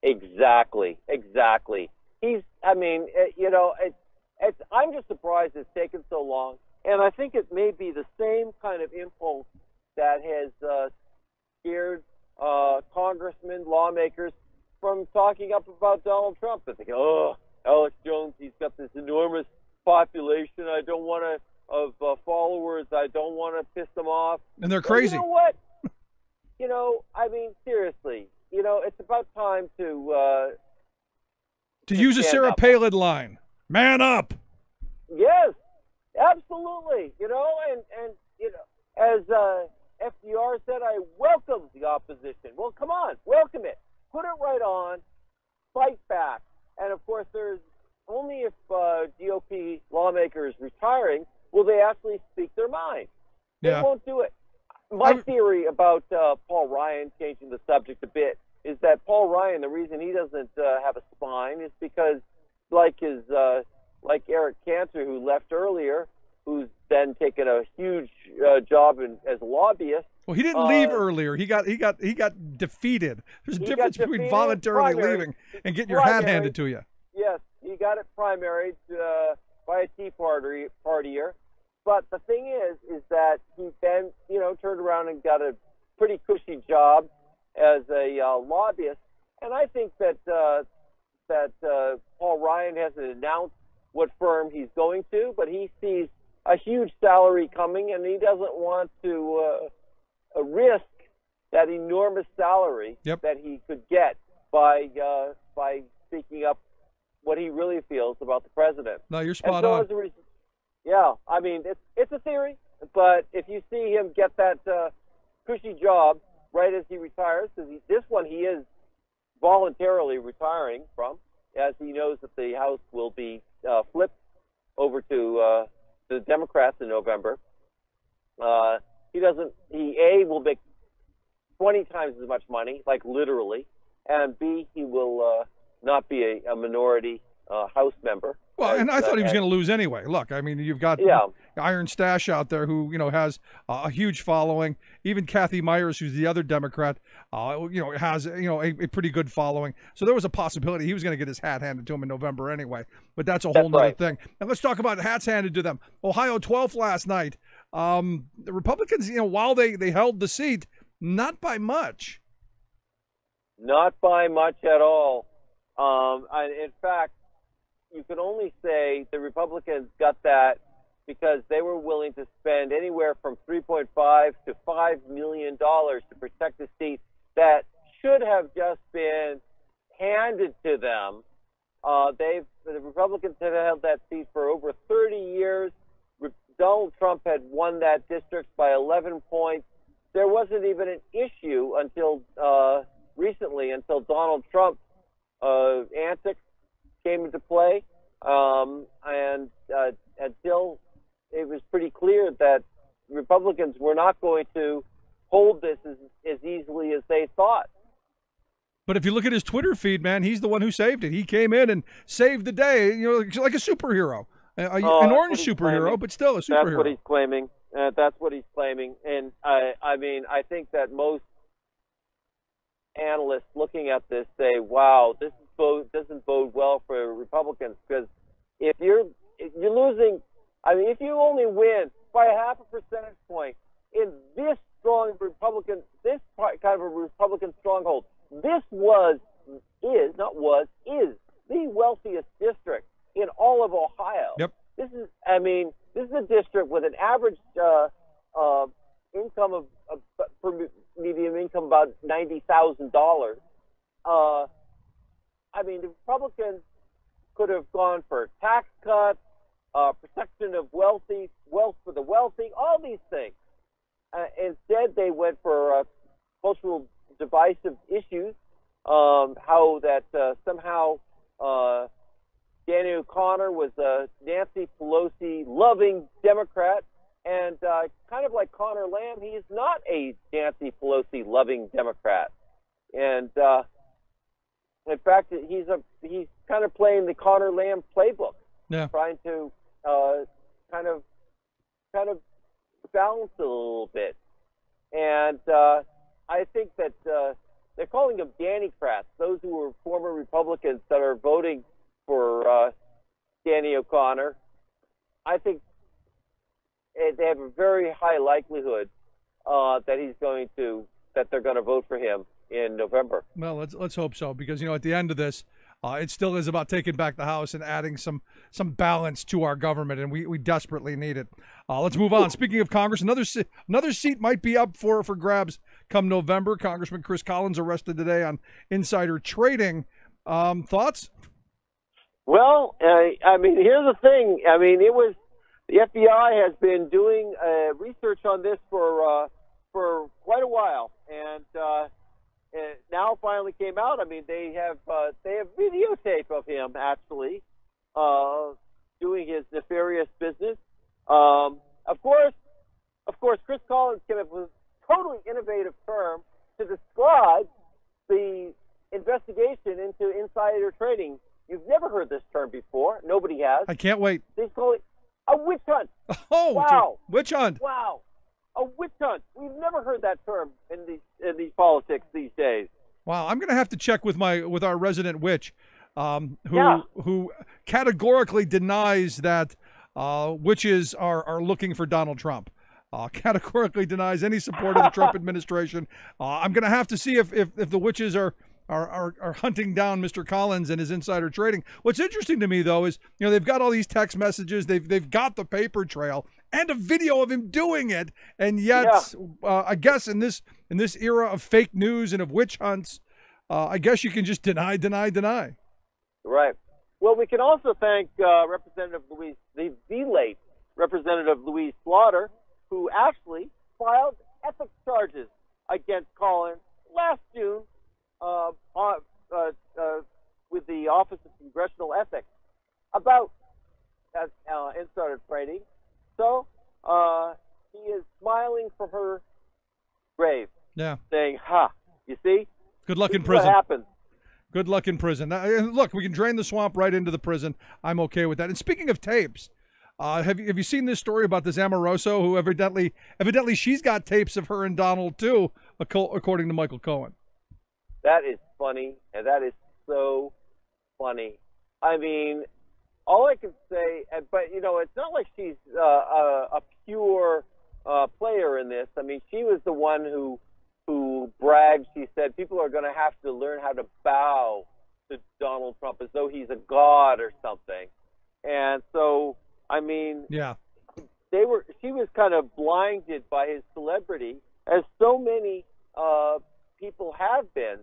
Exactly. I'm just surprised it's taken so long. And I think it may be the same kind of impulse that has scared congressmen, lawmakers from talking up about Donald Trump. They're thinking, Alex Jones, he's got this enormous population. I don't want to of followers. I don't want to piss them off. And they're crazy. You know what? I mean, seriously. It's about time to use a Sarah Palin line. Man up. Yes, absolutely. And as FDR said, I welcome the opposition. Well, come on, welcome it. Put it right on. Fight back. And of course, there's only if GOP lawmakers retiring will they actually speak their mind. They won't do it. My theory about Paul Ryan, changing the subject a bit, is that Paul Ryan, the reason he doesn't have a spine is because, like Eric Cantor, who left earlier, who's then taken a huge job as a lobbyist. Well, he didn't leave earlier. He got defeated. There's a difference between voluntarily leaving and getting your hat handed to you. Yes, he got it primaried by a Tea Partier. But the thing is that he then, turned around and got a pretty cushy job as a lobbyist. And I think that Paul Ryan hasn't announced what firm he's going to, but he sees a huge salary coming, and he doesn't want to risk that enormous salary that he could get by speaking up what he really feels about the president. No, you're spot on. Yeah, I mean, it's a theory, but if you see him get that cushy job right as he retires, because this one he is voluntarily retiring from, as he knows that the House will be flipped over to the Democrats in November. He will make 20 times as much money, like literally, and B, he will not be a minority House member. Well, and I thought he was going to lose anyway. Look, I mean, you've got Iron Stash out there who, has a huge following. Even Kathy Myers, who's the other Democrat, has, a pretty good following. So there was a possibility he was going to get his hat handed to him in November anyway. But that's a whole nother thing. And let's talk about hats handed to them. Ohio 12th last night. The Republicans, while they held the seat, not by much. Not by much at all. In fact, you can only say the Republicans got that because they were willing to spend anywhere from $3.5 to $5 million to protect a seat that should have just been handed to them. The Republicans have held that seat for over 30 years. Donald Trump had won that district by 11 points. There wasn't even an issue until recently, until Donald Trump's antics came into play, and until it was pretty clear that Republicans were not going to hold this as easily as they thought. But if you look at his Twitter feed, man, he's the one who saved it. He came in and saved the day, like a superhero, an orange superhero, claiming. But still a superhero. That's what he's claiming. That's what he's claiming. And I think that most analysts looking at this say, wow, this doesn't bode well for Republicans, because if you're losing, if you only win by a half a percentage point in this strong Republican, this kind of a Republican stronghold, this is the wealthiest district in all of Ohio. Yep. This is a district with an average income per median income about $90,000. The Republicans could have gone for tax cuts, protection of wealth for the wealthy, all these things. Instead, they went for cultural divisive issues, how that somehow Danny O'Connor was a Nancy Pelosi loving Democrat, and kind of like Connor Lamb, he is not a Nancy Pelosi loving Democrat. And in fact, he's kind of playing the Connor Lamb playbook, trying to kind of balance it a little bit. And I think that they're calling them Dannycrats, those who were former Republicans that are voting for Danny O'Connor. I think they have a very high likelihood that they're going to vote for him in November. Well, let's hope so, because at the end of this, it still is about taking back the House and adding some balance to our government, and we desperately need it. Let's move on. Speaking of Congress, another seat might be up for grabs come November. Congressman Chris Collins arrested today on insider trading. Thoughts? Well, here's the thing. The FBI has been doing research on this for quite a while, and now it finally came out. They have videotape of him actually doing his nefarious business. Of course, Chris Collins came up with a totally innovative term to describe the investigation into insider trading. You've never heard this term before. Nobody has. I can't wait. They call it a witch hunt. Oh, wow! Witch hunt. Wow, a witch hunt. We've never heard that term in these politics these days. Wow, I'm going to have to check with our resident witch, who categorically denies that witches are looking for Donald Trump. Categorically denies any support of the Trump administration. I'm going to have to see if the witches are hunting down Mr. Collins and his insider trading. What's interesting to me, though, is they've got all these text messages, they've got the paper trail and a video of him doing it, and yet I guess in this era of fake news and of witch hunts, I guess you can just deny. Right. Well, we can also thank Representative Louise, the late Representative Louise Slaughter, who actually filed ethics charges against Collins last June with the Office of Congressional Ethics about insider trading. So he is smiling from her grave. saying, "Ha, you see? Good luck in What prison." happens? Good luck in prison. Now, look, we can drain the swamp right into the prison. I'm okay with that. And speaking of tapes, have you seen this story about this Amoroso who evidently she's got tapes of her and Donald too, according to Michael Cohen? That is funny, and that is so funny. I mean, all I can say, but it's not like she's a pure player in this. I mean, she was the one who bragged. She said people are going to have to learn how to bow to Donald Trump as though he's a god or something. And so, I mean, she was kind of blinded by his celebrity, as so many people have been.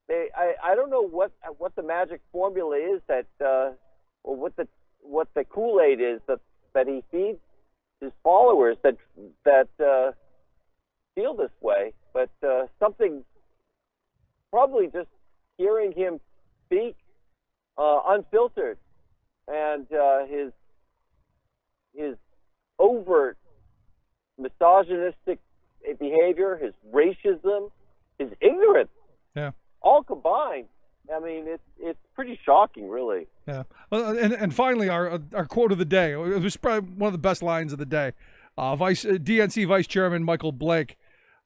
I don't know what the magic formula is that, or what the Kool-Aid is that he feeds his followers that feel this way, but something, probably just hearing him speak unfiltered, and his overt misogynistic behavior, his racism, his ignorance, all combined. I mean, it's pretty shocking, really. Yeah. Well, and finally, our quote of the day. It was probably one of the best lines of the day. DNC Vice Chairman Michael Blake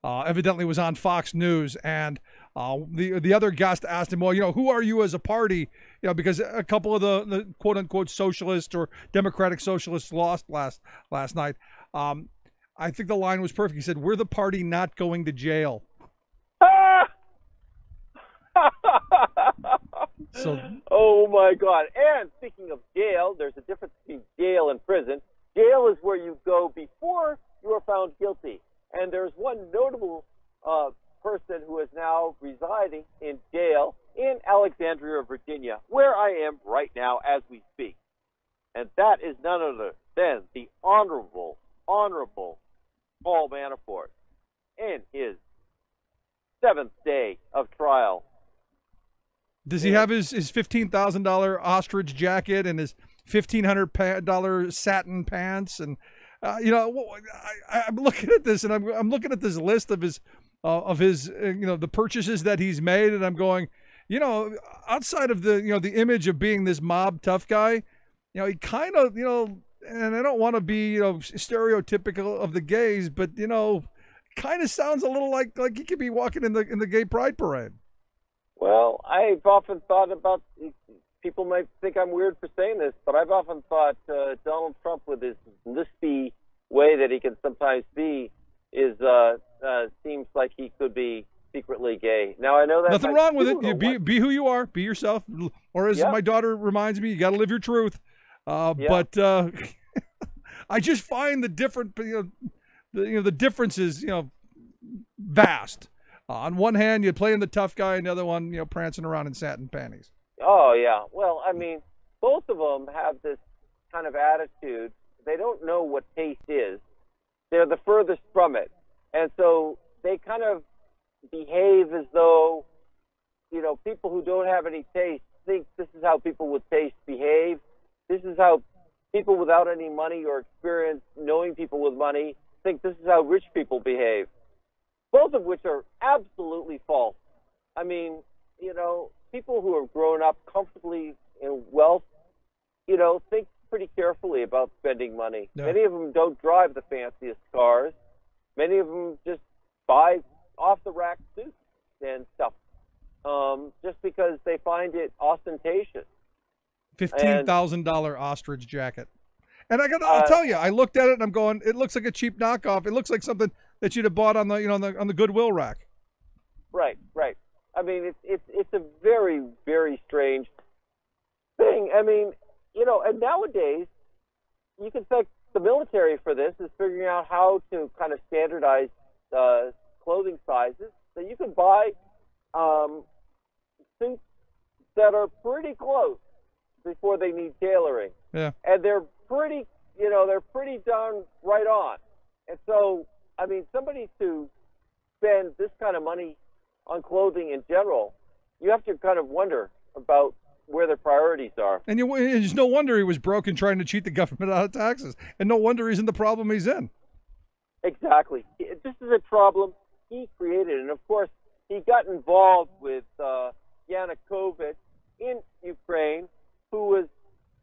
evidently was on Fox News, and the other guest asked him, well, who are you as a party? Because a couple of the quote unquote socialists or democratic socialists lost last night. I think the line was perfect. He said, "We're the party not going to jail." Oh my God! And speaking of jail, there's a difference between jail and prison. Jail is where you go before you are found guilty, and there's one notable person who is now residing in jail in Alexandria, Virginia, where I am right now as we speak, and that is none other than the honorable Paul Manafort in his 7th day of trial. Does he have his $15,000 ostrich jacket and his $1,500 satin pants? And I'm looking at this, and I'm looking at this list of his the purchases that he's made, and I'm going, outside of the image of being this mob tough guy, he kind of and I don't want to be stereotypical of the gays, but kind of sounds a little like he could be walking in the gay pride parade. Well, I've often thought about, people might think I'm weird for saying this, but I've often thought Donald Trump, with his lispy way that he can sometimes be, seems like he could be secretly gay. Now, I know that nothing wrong with it. You be who you are. Be yourself. Or as my daughter reminds me, you got to live your truth. But I just find the the differences, vast. On one hand, you're playing the tough guy, and the other one, prancing around in satin panties. Oh, yeah. Well, I mean, both of them have this kind of attitude. They don't know what taste is. They're the furthest from it. And so they kind of behave as though, people who don't have any taste think this is how people with taste behave. This is how people without any money or experience knowing people with money think this is how rich people behave. Both of which are absolutely false. I mean, people who have grown up comfortably in wealth, think pretty carefully about spending money. Yeah. Many of them don't drive the fanciest cars. Many of them just buy off-the-rack suits and stuff, just because they find it ostentatious. $15,000 ostrich jacket. And I'll tell you, I looked at it and I'm going, it looks like a cheap knockoff. It looks like something that you'd have bought on the on the Goodwill rack. Right. I mean, it's a very, very strange thing. I mean, and nowadays you can thank the military for this, is figuring out how to kind of standardize clothing sizes. So you can buy suits that are pretty close before they need tailoring. Yeah. And they're pretty darn right on. And so, I mean, somebody to spend this kind of money on clothing in general, you have to kind of wonder about where their priorities are. And it's no wonder he was broke and trying to cheat the government out of taxes. And no wonder he's in the problem he's in. Exactly. This is a problem he created. And of course, he got involved with Yanukovych in Ukraine, who was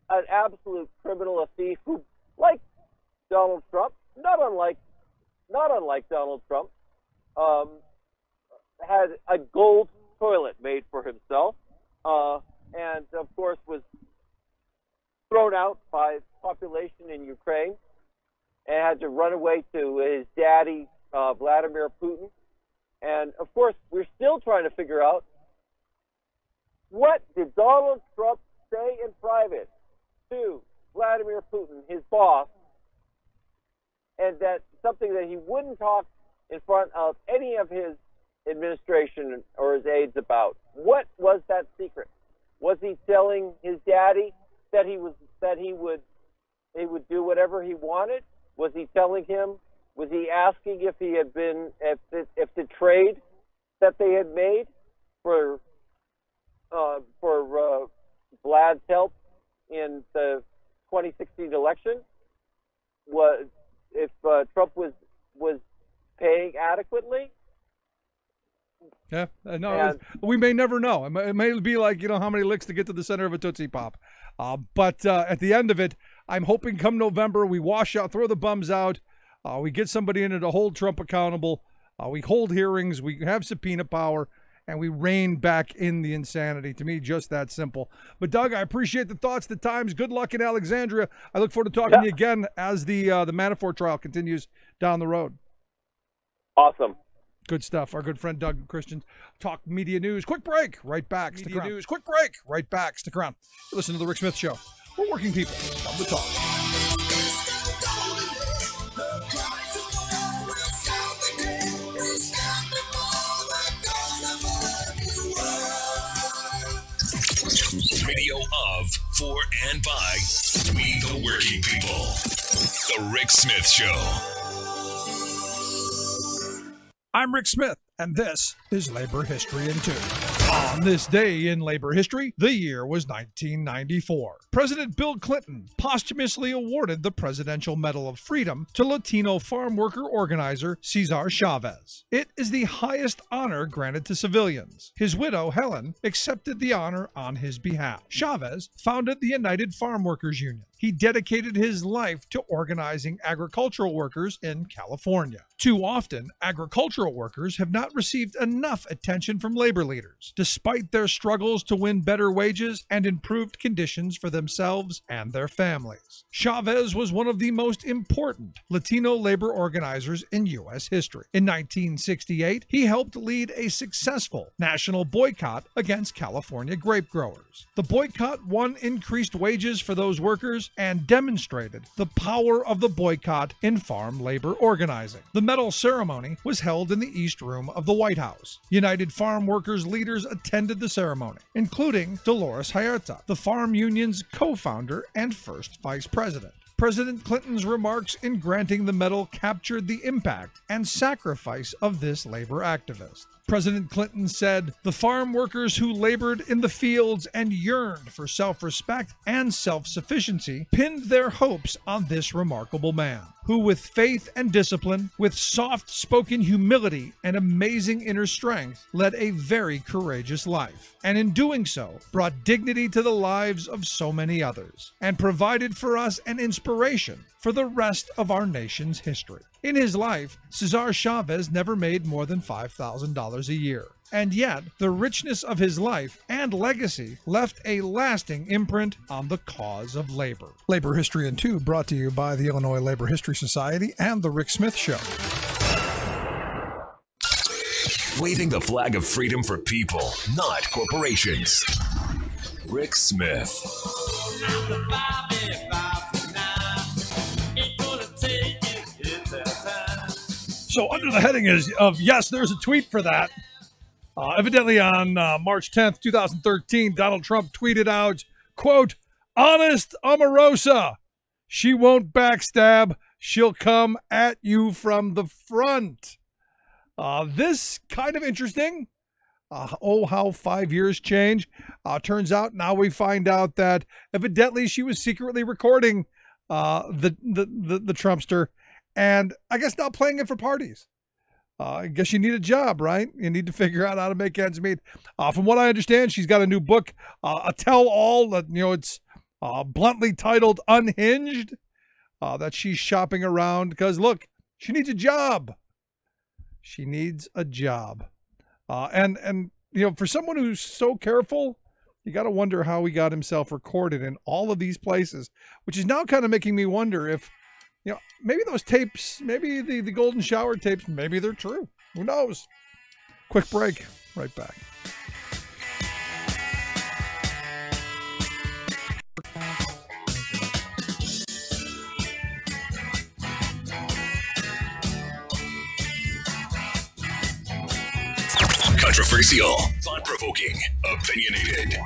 an absolute criminal, a thief, who, like Donald Trump, not unlike Donald Trump, had a gold toilet made for himself, and of course was thrown out by the population in Ukraine and had to run away to his daddy, Vladimir Putin. And of course, we're still trying to figure out, what did Donald Trump say in private to Vladimir Putin, his boss, and that something that he wouldn't talk in front of any of his administration or his aides about? What was that secret? Was he telling his daddy that he would do whatever he wanted? Was he telling him? Was he asking if he had been if the trade that they had made for Vlad's help in the 2016 election was if Trump was paying adequately? Yeah, no, we may never know. It may be like, how many licks to get to the center of a Tootsie Pop. But at the end of it, I'm hoping come November, we wash out, throw the bums out. We get somebody in it to hold Trump accountable. We hold hearings. We have subpoena power. And we rein back in the insanity. To me, just that simple. But, Doug, I appreciate the thoughts, the times. Good luck in Alexandria. I look forward to talking to you again as the Manafort trial continues down the road. Awesome. Good stuff. Our good friend Doug Christian. Talk Media News. Quick break. Right back. Stick around. Quick break. Right back. Stick around. Listen to The Rick Smith Show. We're working people. Come to talk. Radio of, for, and by we the working people. The Rick Smith Show. I'm Rick Smith, and this is Labor History in 2. On this day in labor history, the year was 1994. President Bill Clinton posthumously awarded the Presidential Medal of Freedom to Latino farm worker organizer Cesar Chavez. It is the highest honor granted to civilians. His widow, Helen, accepted the honor on his behalf. Chavez founded the United Farm Workers Union. He dedicated his life to organizing agricultural workers in California. Too often, agricultural workers have not received enough attention from labor leaders, despite their struggles to win better wages and improved conditions for themselves and their families. Chavez was one of the most important Latino labor organizers in U.S. history. In 1968, he helped lead a successful national boycott against California grape growers. The boycott won increased wages for those workers and demonstrated the power of the boycott in farm labor organizing. The medal ceremony was held in the East Room of the White House. United Farm Workers leaders attended the ceremony, including Dolores Huerta, the farm union's co-founder and first vice president. President Clinton's remarks in granting the medal captured the impact and sacrifice of this labor activist. President Clinton said, "The farm workers who labored in the fields and yearned for self-respect and self-sufficiency pinned their hopes on this remarkable man, who with faith and discipline, with soft-spoken humility and amazing inner strength, led a very courageous life, and in doing so, brought dignity to the lives of so many others, and provided for us an inspiration for the rest of our nation's history." In his life, Cesar Chavez never made more than $5,000 a year. And yet, the richness of his life and legacy left a lasting imprint on the cause of labor. Labor History in 2 brought to you by the Illinois Labor History Society and The Rick Smith Show. Waving the flag of freedom for people, not corporations. Rick Smith. So under the heading of yes, there's a tweet for that. Evidently on March 10th, 2013, Donald Trump tweeted out, quote, "Honest Omarosa. She won't backstab. She'll come at you from the front." This kind of interesting. Oh, how 5 years change. Turns out now we find out that evidently she was secretly recording the Trumpster, and I guess not playing it for parties. I guess you need a job, right? You need to figure out how to make ends meet. From what I understand, she's got a new book, a tell-all that, it's bluntly titled Unhinged, that she's shopping around because, look, she needs a job. She needs a job. And for someone who's so careful, you got to wonder how he got himself recorded in all of these places, which is now kind of making me wonder if, maybe those tapes, maybe the golden shower tapes, maybe they're true. Who knows? Quick break. Right back. Controversial, thought-provoking, opinionated.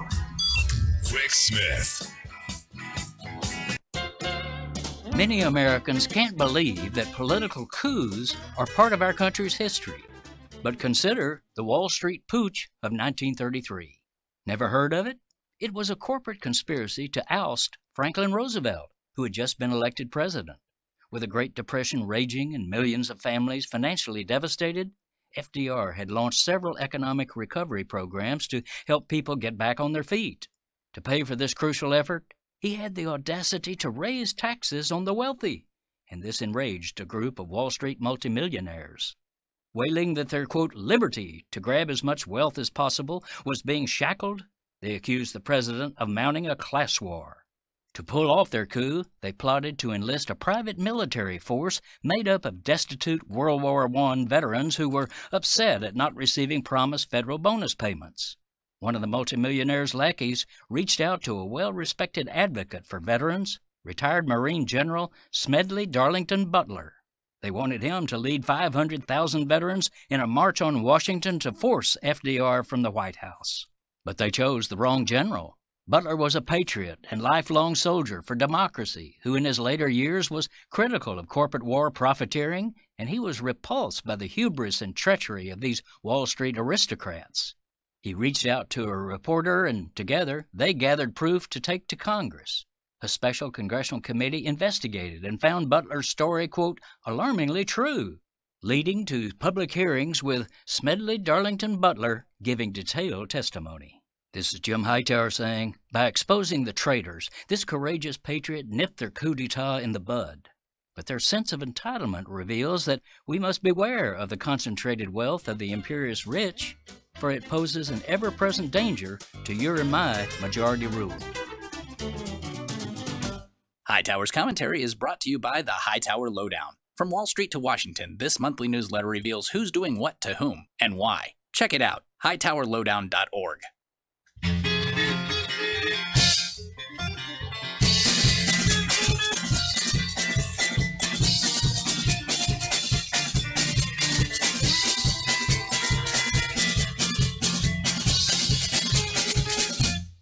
Rick Smith. Many Americans can't believe that political coups are part of our country's history. But consider the Wall Street Putsch of 1933. Never heard of it? It was a corporate conspiracy to oust Franklin Roosevelt, who had just been elected president. With the Great Depression raging and millions of families financially devastated, FDR had launched several economic recovery programs to help people get back on their feet. To pay for this crucial effort, he had the audacity to raise taxes on the wealthy, and this enraged a group of Wall Street multimillionaires. Wailing that their, quote, liberty to grab as much wealth as possible was being shackled, they accused the president of mounting a class war. To pull off their coup, they plotted to enlist a private military force made up of destitute World War I veterans who were upset at not receiving promised federal bonus payments. One of the multimillionaire's lackeys reached out to a well-respected advocate for veterans, retired Marine General Smedley Darlington Butler. They wanted him to lead 500,000 veterans in a march on Washington to force FDR from the White House. But they chose the wrong general. Butler was a patriot and lifelong soldier for democracy who in his later years was critical of corporate war profiteering, and he was repulsed by the hubris and treachery of these Wall Street aristocrats. He reached out to a reporter, and together they gathered proof to take to Congress. A special congressional committee investigated and found Butler's story, quote, alarmingly true, leading to public hearings with Smedley Darlington Butler giving detailed testimony. This is Jim Hightower saying, by exposing the traitors, this courageous patriot nipped their coup d'etat in the bud. But their sense of entitlement reveals that we must beware of the concentrated wealth of the imperious rich, for it poses an ever-present danger to your and my majority rule. Hightower's commentary is brought to you by the Hightower Lowdown. From Wall Street to Washington, this monthly newsletter reveals who's doing what to whom and why. Check it out, hightowerlowdown.org.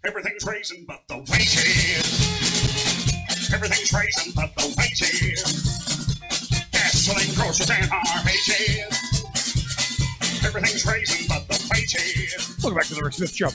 Everything's raising but the wages. Everything's raising but the wages. Gasoline, groceries, and our wages. Everything's raising but the wages. Welcome back to the Rick Smith Show.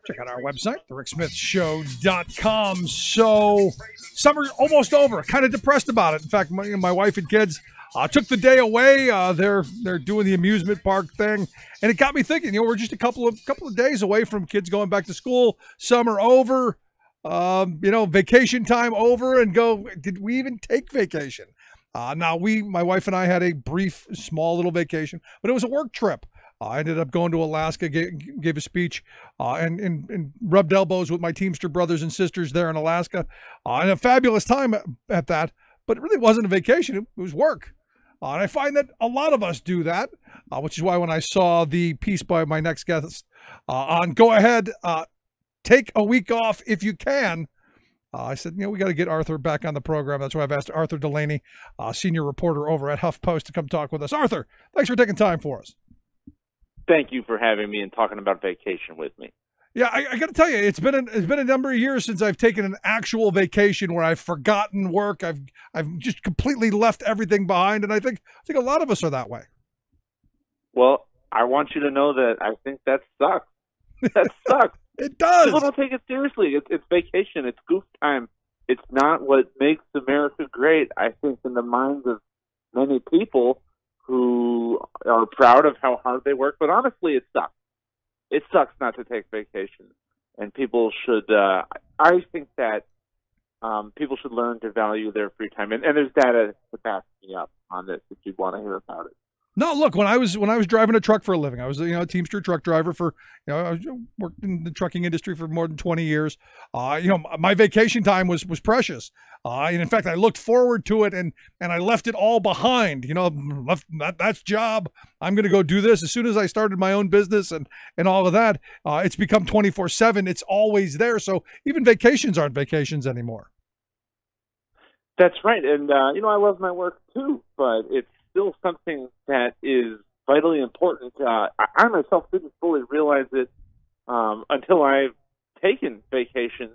Check out our website, thericksmithshow.com. So, summer almost over. Kind of depressed about it. In fact, my wife and kids took the day away. They're doing the amusement park thing, and it got me thinking. We're just a couple of days away from kids going back to school. Summer over. Vacation time over, and did we even take vacation? Now, my wife and I had a brief, small little vacation, but it was a work trip. I ended up going to Alaska, gave a speech, and rubbed elbows with my Teamster brothers and sisters there in Alaska, and a fabulous time at that, but it really wasn't a vacation. It was work. And I find that a lot of us do that, which is why when I saw the piece by my next guest on Go Ahead, take a week off if you can, I said, we got to get Arthur back on the program. That's why I've asked Arthur Delaney, senior reporter over at HuffPost, to come talk with us. Arthur, thanks for taking time for us. Thank you for having me and talking about vacation with me. Yeah, I got to tell you, it's been a number of years since I've taken an actual vacation where I've forgotten work. I've just completely left everything behind, and I think a lot of us are that way. Well, I want you to know that I think that sucks. That sucks. It does. People don't take it seriously. It's vacation. It's goof time. It's not what makes America great. I think in the minds of many people who are proud of how hard they work, but honestly, it sucks. It sucks not to take vacations, and people should. I think that people should learn to value their free time, and there's data to back me up on this if you want to hear about it. No, look, when I was driving a truck for a living, I was a Teamster truck driver for I worked in the trucking industry for more than 20 years. My vacation time was precious. And in fact, I looked forward to it and I left it all behind. Left that's job. I'm going to go do this. As soon as I started my own business and all of that, it's become 24/7. It's always there. So even vacations aren't vacations anymore. That's right, and I love my work too, but it's still something that is vitally important. I myself didn't fully realize it until I've taken vacation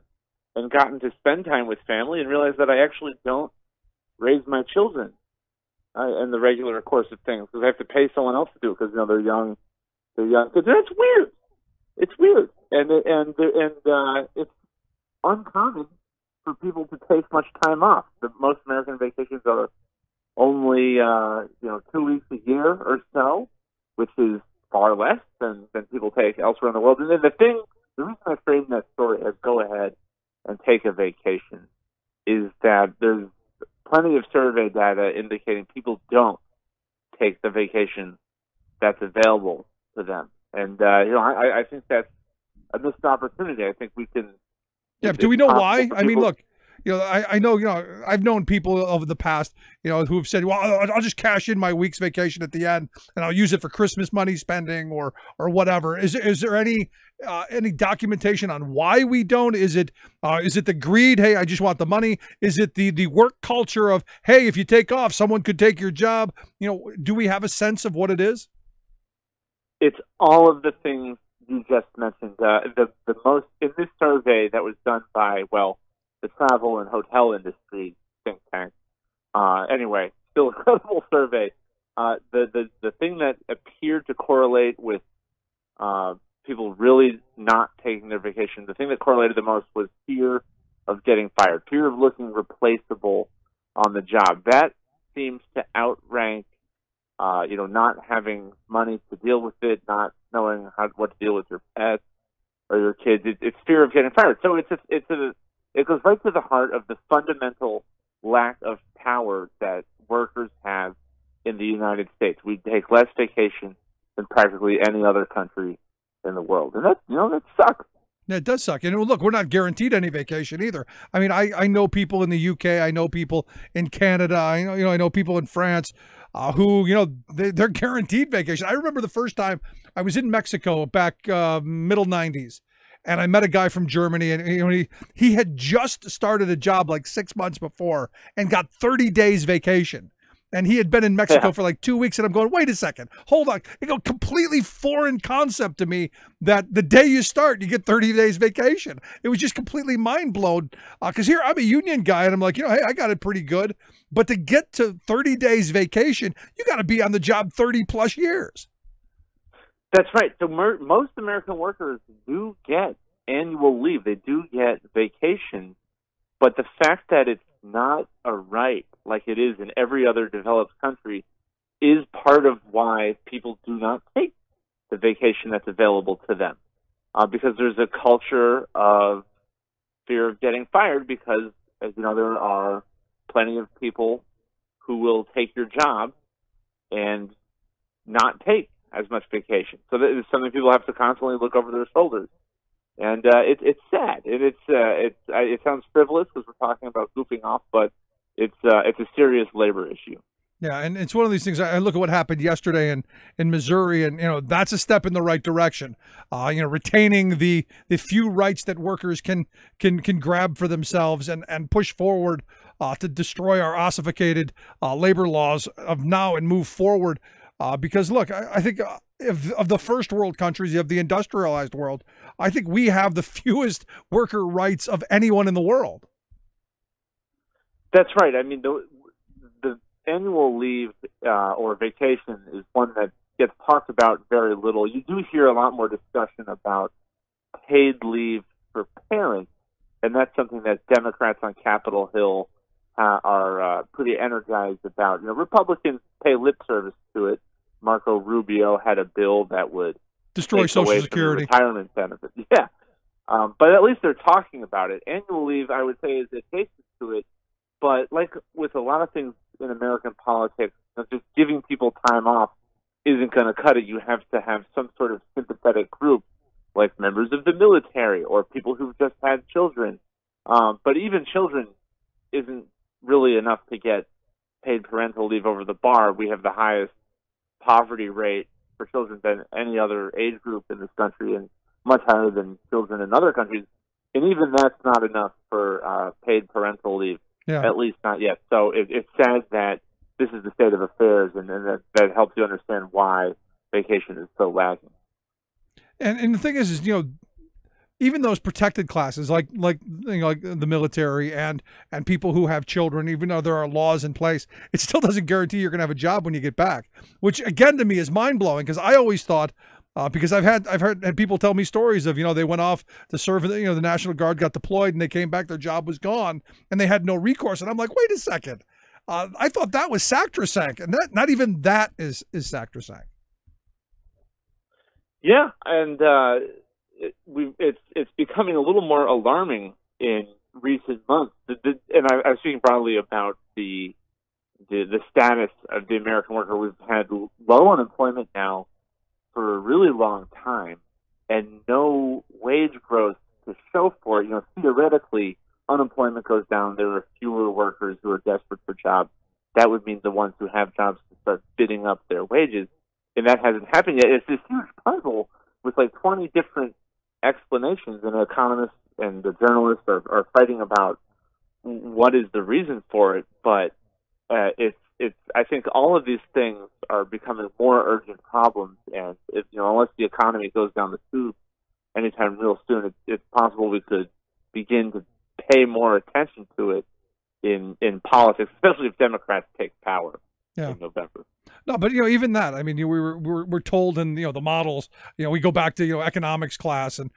and gotten to spend time with family and realized that I actually don't raise my children in the regular course of things because I have to pay someone else to do it because they're young. Because that's weird. It's weird, and it's uncommon for people to take much time off. Most American vacations are only 2 weeks a year or so, which is far less than people take elsewhere in the world. And then the reason I frame that story as go ahead and take a vacation is that there's plenty of survey data indicating people don't take the vacation that's available to them. And I think that's a missed opportunity. I think we can. Yeah, but do we know why? I mean, look, I know, I've known people over the past, who've said, well, I'll just cash in my week's vacation at the end and I'll use it for Christmas money spending or whatever. Is there any documentation on why we don't? Is it the greed? Hey, I just want the money. Is it the work culture of, hey, if you take off, someone could take your job? Do we have a sense of what it is? It's all of the things you just mentioned. The most in this survey that was done by, the travel and hotel industry think tank. Anyway, still a credible survey. The thing that appeared to correlate with people really not taking their vacation, the thing that correlated the most was fear of getting fired, fear of looking replaceable on the job. That seems to outrank, not having money to deal with it, not knowing what to deal with your pets or your kids. It's fear of getting fired. So it goes right to the heart of the fundamental lack of power that workers have in the United States. We take less vacation than practically any other country in the world. And that sucks. Yeah, it does suck. And look, we're not guaranteed any vacation either. I mean, I know people in the UK, I know people in Canada, I know people in France who, they're guaranteed vacation. I remember the first time I was in Mexico back middle 90s. And I met a guy from Germany, and he had just started a job like 6 months before and got 30 days vacation. And he had been in Mexico for like 2 weeks, and I'm going, wait a second, hold on. Completely foreign concept to me that the day you start, you get 30 days vacation. It was just completely mind blown because here I'm a union guy, and I'm like, hey, I got it pretty good. But to get to 30 days vacation, you got to be on the job 30 plus years. That's right. So most American workers do get annual leave. They do get vacation. But the fact that it's not a right like it is in every other developed country is part of why people do not take the vacation that's available to them. Because there's a culture of fear of getting fired because, as you know, there are plenty of people who will take your job and not take as much vacation. So that something people have to constantly look over their shoulders. And it's sad. It sounds frivolous because we're talking about goofing off, but it's a serious labor issue. Yeah, and it's one of these things. I look at what happened yesterday in Missouri, and that's a step in the right direction. Retaining the few rights that workers can grab for themselves and push forward to destroy our ossificated labor laws of now and move forward. Because look, I think of the first world countries, you have the industrialized world. I think we have the fewest worker rights of anyone in the world. That's right. I mean, the annual leave or vacation is one that gets talked about very little. You do hear a lot more discussion about paid leave for parents, and that's something that Democrats on Capitol Hill are pretty energized about. Republicans pay lip service to it. Marco Rubio had a bill that would destroy take Social away Security, from the retirement benefits. Yeah, but at least they're talking about it. Annual leave, I would say, is adjacent to it. But like with a lot of things in American politics, just giving people time off isn't going to cut it. You have to have some sort of sympathetic group, like members of the military or people who've just had children. But even children isn't really enough to get paid parental leave over the bar. We have the highest poverty rate for children than any other age group in this country, and much higher than children in other countries. And even that's not enough for paid parental leave, at least not yet. So it's sad that this is the state of affairs, and that helps you understand why vacation is so lagging. And the thing is even those protected classes, like the military and people who have children, even though there are laws in place, it still doesn't guarantee you're going to have a job when you get back. Which again to me is mind blowing, because I always thought, because I've heard people tell me stories of they went off to serve, the National Guard got deployed and they came back, their job was gone and they had no recourse. And I'm like, wait a second, I thought that was sacrosanct, and that not even that is sacrosanct. Yeah, and it's becoming a little more alarming in recent months. And I'm speaking broadly about the status of the American worker. We've had low unemployment now for a really long time, and no wage growth to show for it. Theoretically, unemployment goes down. There are fewer workers who are desperate for jobs. That would mean the ones who have jobs can start bidding up their wages, and that hasn't happened yet. It's this huge puzzle with like 20 different explanations, and economists and the journalists are fighting about what is the reason for it. But I think all of these things are becoming more urgent problems, and unless the economy goes down the tube anytime real soon, it's possible we could begin to pay more attention to it in politics, especially if Democrats take power in November. No, but even that, I mean, we're told in the models, we go back to economics class, and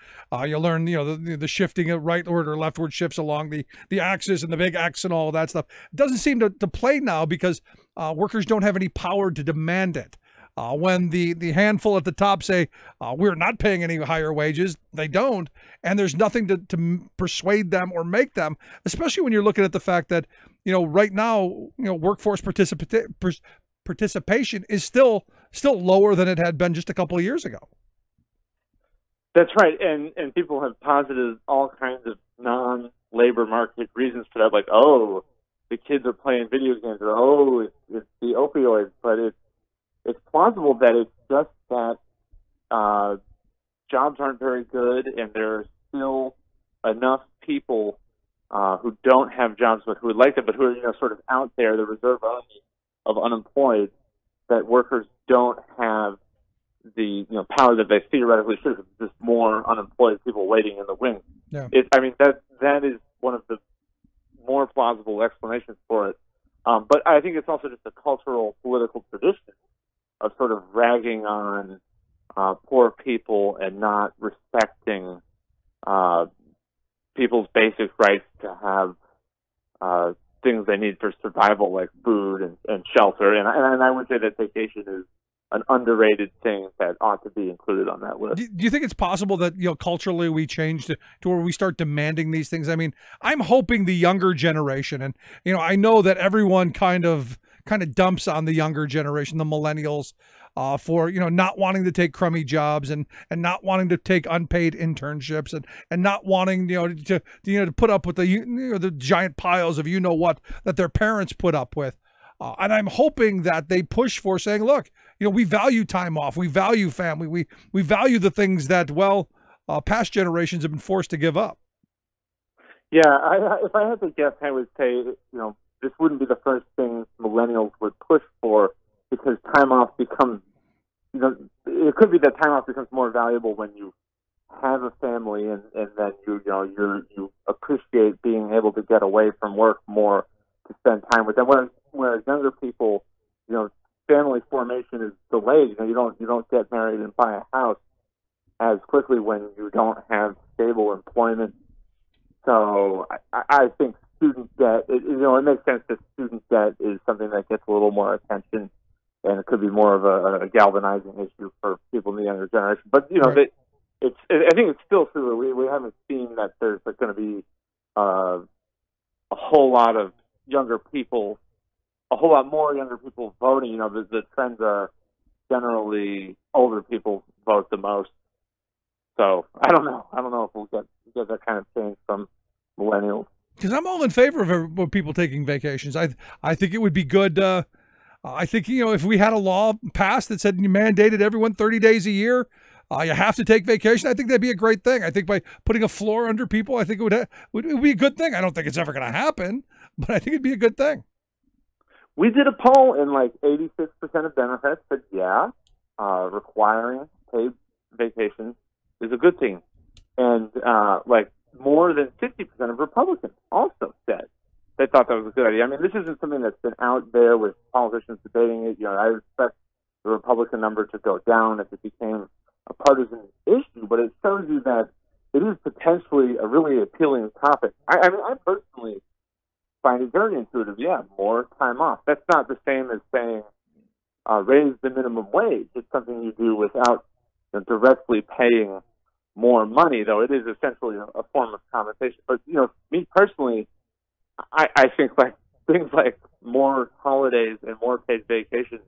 you learn the shifting of rightward or leftward shifts along the axis and the big X and all that stuff. It doesn't seem to play now because workers don't have any power to demand it. When the handful at the top say we're not paying any higher wages, they don't, and there's nothing to persuade them or make them. Especially when you're looking at the fact that right now workforce participation is still lower than it had been just a couple of years ago. That's right, and people have posited all kinds of non-labor market reasons for that, like the kids are playing video games, or it's the opioids, but it's plausible that it's just that jobs aren't very good, and there are still enough people who don't have jobs but who would like them, but who are sort of out there, the reserve army of unemployed, that workers don't have the power that they theoretically should. It's just more unemployed people waiting in the wings. Yeah. That is one of the more plausible explanations for it. But I think it's also just a cultural political tradition of sort of ragging on poor people and not respecting people's basic rights to have things they need for survival, like food and shelter. And I would say that vacation is an underrated thing that ought to be included on that list. Do you think it's possible that culturally we change to where we start demanding these things? I mean, I'm hoping the younger generation, and I know that everyone kind of dumps on the younger generation, the millennials, for not wanting to take crummy jobs and not wanting to take unpaid internships and not wanting to put up with the giant piles of what that their parents put up with. And I'm hoping that they push for saying, look, we value time off, we value family, we value the things that past generations have been forced to give up. Yeah, if I had to guess, I would say this wouldn't be the first thing millennials would push for, because time off becomes, it could be that time off becomes more valuable when you have a family and then you appreciate being able to get away from work more to spend time with them. Whereas younger people, family formation is delayed. You don't get married and buy a house as quickly when you don't have stable employment. So I think student debt, it makes sense that student debt is something that gets a little more attention, and it could be more of a galvanizing issue for people in the younger generation. But, Right. I think it's still true that we haven't seen that there's going to be a whole lot of younger people, a whole lot more younger people voting. The trends are generally older people vote the most. So I don't know if we'll get that kind of change from millennials. Because I'm all in favor of people taking vacations. I think it would be good. I think, if we had a law passed that said you mandated everyone 30 days a year, you have to take vacation, I think that'd be a great thing. I think by putting a floor under people, I think it would be a good thing. I don't think it's ever going to happen, but I think it'd be a good thing. We did a poll, and 86% of Democrats said, requiring paid vacations is a good thing. And more than 50% of Republicans also said they thought that was a good idea. I mean, this isn't something that's been out there with politicians debating it. I expect the Republican number to go down if it became a partisan issue, but it shows you that it is potentially a really appealing topic. I personally find it very intuitive. Yeah, more time off. That's not the same as saying raise the minimum wage. It's something you do without directly paying more money, though it is essentially a form of compensation. But, me personally, I think things like more holidays and more paid vacations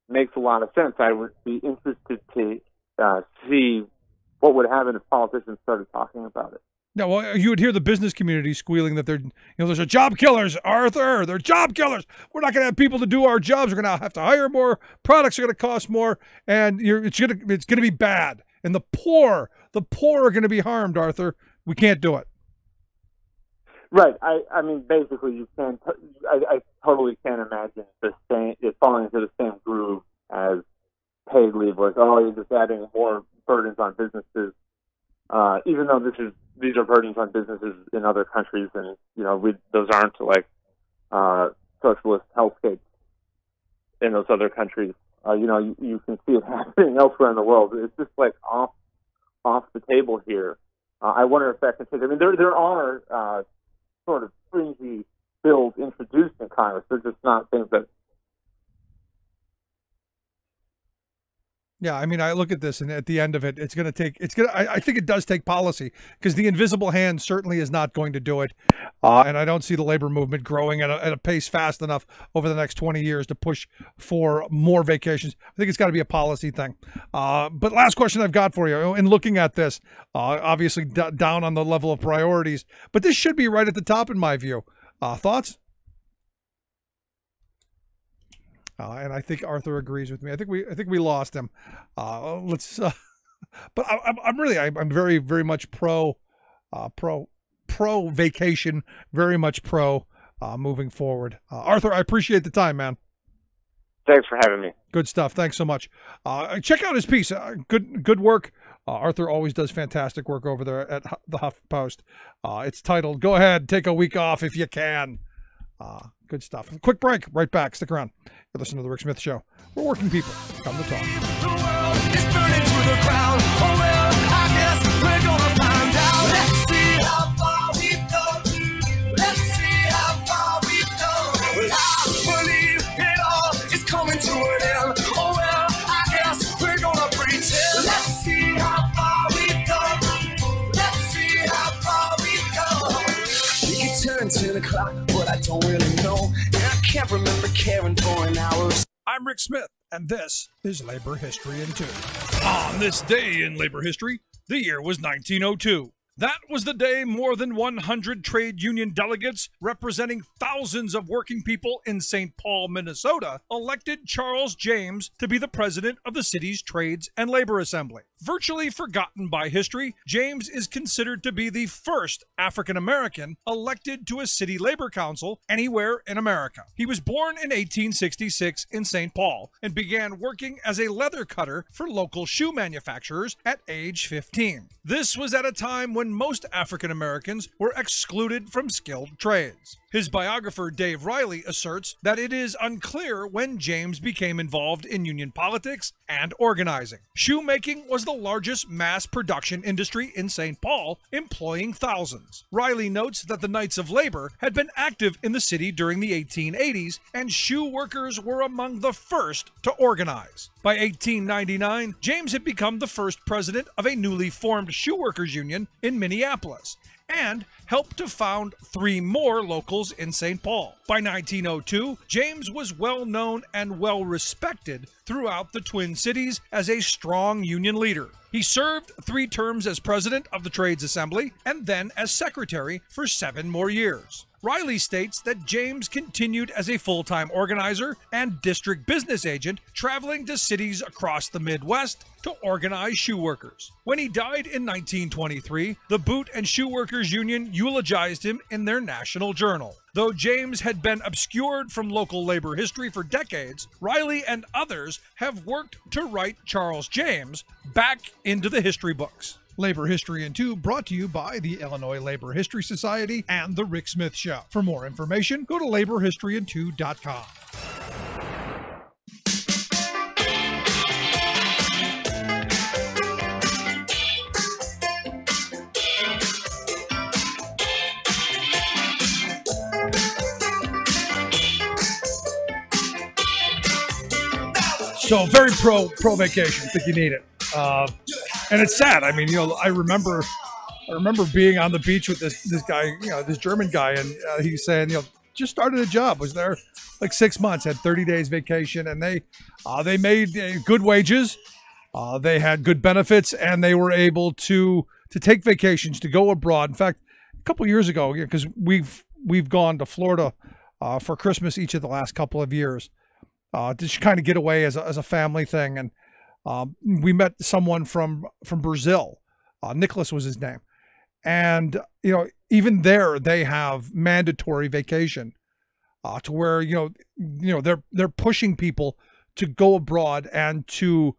makes a lot of sense. I would be interested to see what would happen if politicians started talking about it. No, well, you would hear the business community squealing that there's a job killers, Arthur. They're job killers. We're not going to have people to do our jobs. We're going to have to hire more. Products are going to cost more, and it's going to be bad. And the poor are going to be harmed, Arthur. We can't do it. Right. I mean, basically, you can't. I totally can't imagine it falling into the same groove as paid leave. You're just adding more burdens on businesses. Even though these are burdens on businesses in other countries, and those aren't socialist hellscapes in those other countries. You can see it happening elsewhere in the world. It's just off the table here. I wonder if that can take. I mean, there are sort of fringy bills introduced in Congress. They're just not things that. Yeah, I mean, I look at this, and at the end of it, I think it does take policy, because the invisible hand certainly is not going to do it. And I don't see the labor movement growing at a pace fast enough over the next 20 years to push for more vacations. I think it's got to be a policy thing. But last question I've got for you, in looking at this, obviously down on the level of priorities, but this should be right at the top in my view. Thoughts? And I think Arthur agrees with me. I think we lost him. But I'm very, very much pro vacation, very much pro moving forward. Arthur, I appreciate the time, man. Thanks for having me. Good stuff. Thanks so much. Check out his piece. Good work. Arthur always does fantastic work over there at the HuffPost. It's titled, "Go Ahead, Take a Week Off If You Can." Good stuff. Quick break. Right back. Stick around. You're listening to The Rick Smith Show. We're working people. Come to talk. The world is burning to the ground. Oh, well, I guess we're gonna find out. Let's see how far we go. Let's see how far we go. Well, I believe it all is coming to an end. Oh, well, I guess we're gonna pretend. Let's see how far we go. Let's see how far we go. We can turn 10 o'clock, but I don't really know. And I can't remember caring for an hour. I'm Rick Smith, and this is Labor History in 2. On this day in labor history, the year was 1902. That was the day more than 100 trade union delegates representing thousands of working people in St. Paul, Minnesota, elected Charles James to be the president of the city's Trades and Labor Assembly. Virtually forgotten by history, James is considered to be the first African-American elected to a city labor council anywhere in America. He was born in 1866 in St. Paul and began working as a leather cutter for local shoe manufacturers at age 15. This was at a time when most African Americans were excluded from skilled trades. His biographer, Dave Riley, asserts that it is unclear when James became involved in union politics and organizing. Shoemaking was the largest mass production industry in St. Paul, employing thousands. Riley notes that the Knights of Labor had been active in the city during the 1880s, and shoe workers were among the first to organize. By 1899, James had become the first president of a newly formed shoe workers union in Minneapolis, and helped to found 3 more locals in St. Paul. By 1902, James was well known and well respected throughout the Twin Cities as a strong union leader. He served 3 terms as president of the Trades Assembly and then as secretary for 7 more years. Riley states that James continued as a full-time organizer and district business agent, traveling to cities across the Midwest to organize shoe workers. When he died in 1923, the Boot and Shoe Workers Union eulogized him in their national journal. Though James had been obscured from local labor history for decades, Riley and others have worked to write Charles James back into the history books. Labor History in 2 brought to you by the Illinois Labor History Society and The Rick Smith Show. For more information, go to laborhistoryin2.com. So very pro vacation. I think you need it. And it's sad. I mean, I remember being on the beach with this guy, this German guy, and he's saying, just started a job, was there like 6 months, had 30 days vacation, and they made good wages, they had good benefits, and they were able to take vacations, to go abroad. In fact, a couple years ago, because we've gone to Florida for Christmas each of the last couple of years, to just kind of get away as a family thing. And we met someone from Brazil. Nicholas was his name. And, even there they have mandatory vacation to where, they're pushing people to go abroad and to